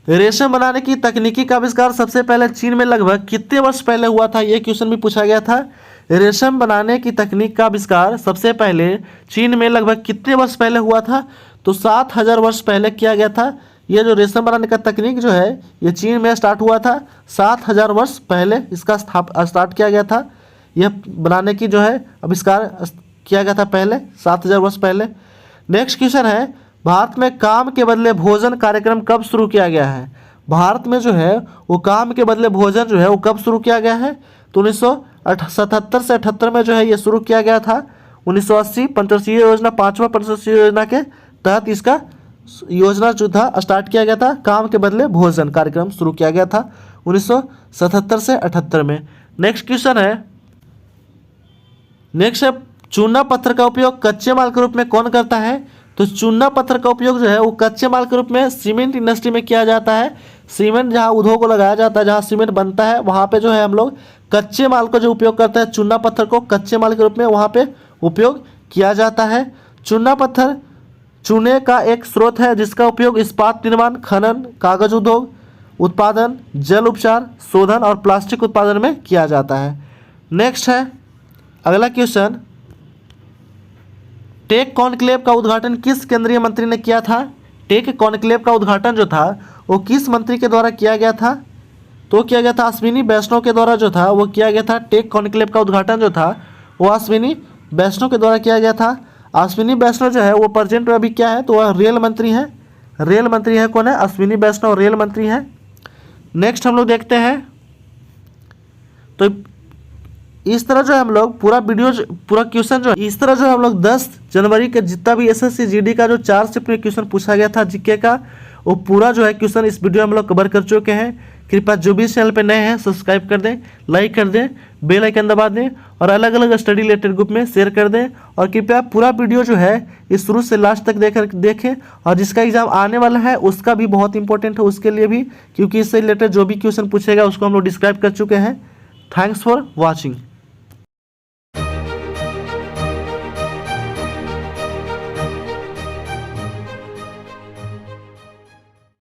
रेशम बनाने की तकनीकी का आविष्कार सबसे पहले चीन में लगभग कितने वर्ष पहले हुआ था। यह क्वेश्चन भी पूछा गया था। रेशम बनाने की तकनीक का आविष्कार सबसे पहले चीन में लगभग कितने वर्ष पहले हुआ था। तो 7000 वर्ष पहले किया गया था। यह जो रेशम बनाने का तकनीक जो है ये चीन में स्टार्ट हुआ था। 7000 वर्ष पहले इसका स्टार्ट किया गया था। यह बनाने की जो है आविष्कार किया गया था पहले 7000 वर्ष पहले। नेक्स्ट क्वेश्चन है, भारत में काम के बदले भोजन कार्यक्रम कब शुरू किया गया है। भारत में जो है वो काम के बदले भोजन जो है वो कब शुरू किया गया है। तो 1977 से 78 में जो है ये शुरू किया गया था। 1980 पंचवर्षीय योजना 5वां पंचवर्षीय योजना के तहत इसका योजना जो था स्टार्ट किया गया था। काम के बदले भोजन कार्यक्रम शुरू किया गया था 1977 से 78 में। नेक्स्ट क्वेश्चन है, चूना पत्थर का उपयोग कच्चे माल के रूप में कौन करता है। तो चूना पत्थर का उपयोग जो है वो कच्चे माल के रूप में सीमेंट इंडस्ट्री में किया जाता है। सीमेंट जहाँ उद्योग को लगाया जाता है, जहाँ सीमेंट बनता है, वहाँ पे जो है हम लोग कच्चे माल को जो उपयोग करते हैं चूना पत्थर को कच्चे माल के रूप में वहाँ पे उपयोग किया जाता है। चूना पत्थर चूने का एक स्रोत है जिसका उपयोग इस्पात निर्माण, खनन, कागज उद्योग उत्पादन, जल उपचार, शोधन और प्लास्टिक उत्पादन में किया जाता है। नेक्स्ट है अगला क्वेश्चन, टेक कॉन्क्लेव का उद्घाटन किस केंद्रीय मंत्री ने किया था। टेक कॉन्क्लेव का उद्घाटन जो था वो किस मंत्री के द्वारा किया गया था। तो किया गया था अश्विनी वैष्णव के द्वारा जो था वो किया गया था। टेक कॉन्क्लेव का उद्घाटन जो था वो अश्विनी वैष्णव के द्वारा किया गया था। अश्विनी वैष्णव जो है वो प्रेजेंट में अभी क्या है, तो वह रेल मंत्री हैं। रेल मंत्री है कौन है, अश्विनी वैष्णव रेल मंत्री हैं। नेक्स्ट हम लोग देखते हैं, तो इस तरह जो है हम लोग पूरा क्वेश्चन जो है इस तरह जो हम लोग 10 जनवरी के जितना भी SSC GD का जो 4 शिफ्ट में क्वेश्चन पूछा गया था जीके का, वो पूरा जो है क्वेश्चन इस वीडियो में हम लोग कवर कर चुके हैं। कृपया जो भी इस चैनल पे नए हैं सब्सक्राइब कर दें, लाइक कर दें, बेल आइकन दबा दें और अलग अलग स्टडी रिलेटेड ग्रुप में शेयर कर दें। और कृपया पूरा वीडियो जो है इस शुरू से लास्ट तक देखें। और जिसका एग्जाम आने वाला है उसका भी बहुत इंपॉर्टेंट है उसके लिए भी, क्योंकि इससे रिलेटेड जो भी क्वेश्चन पूछेगा उसको हम लोग डिस्क्राइब कर चुके हैं। Thanks for watching.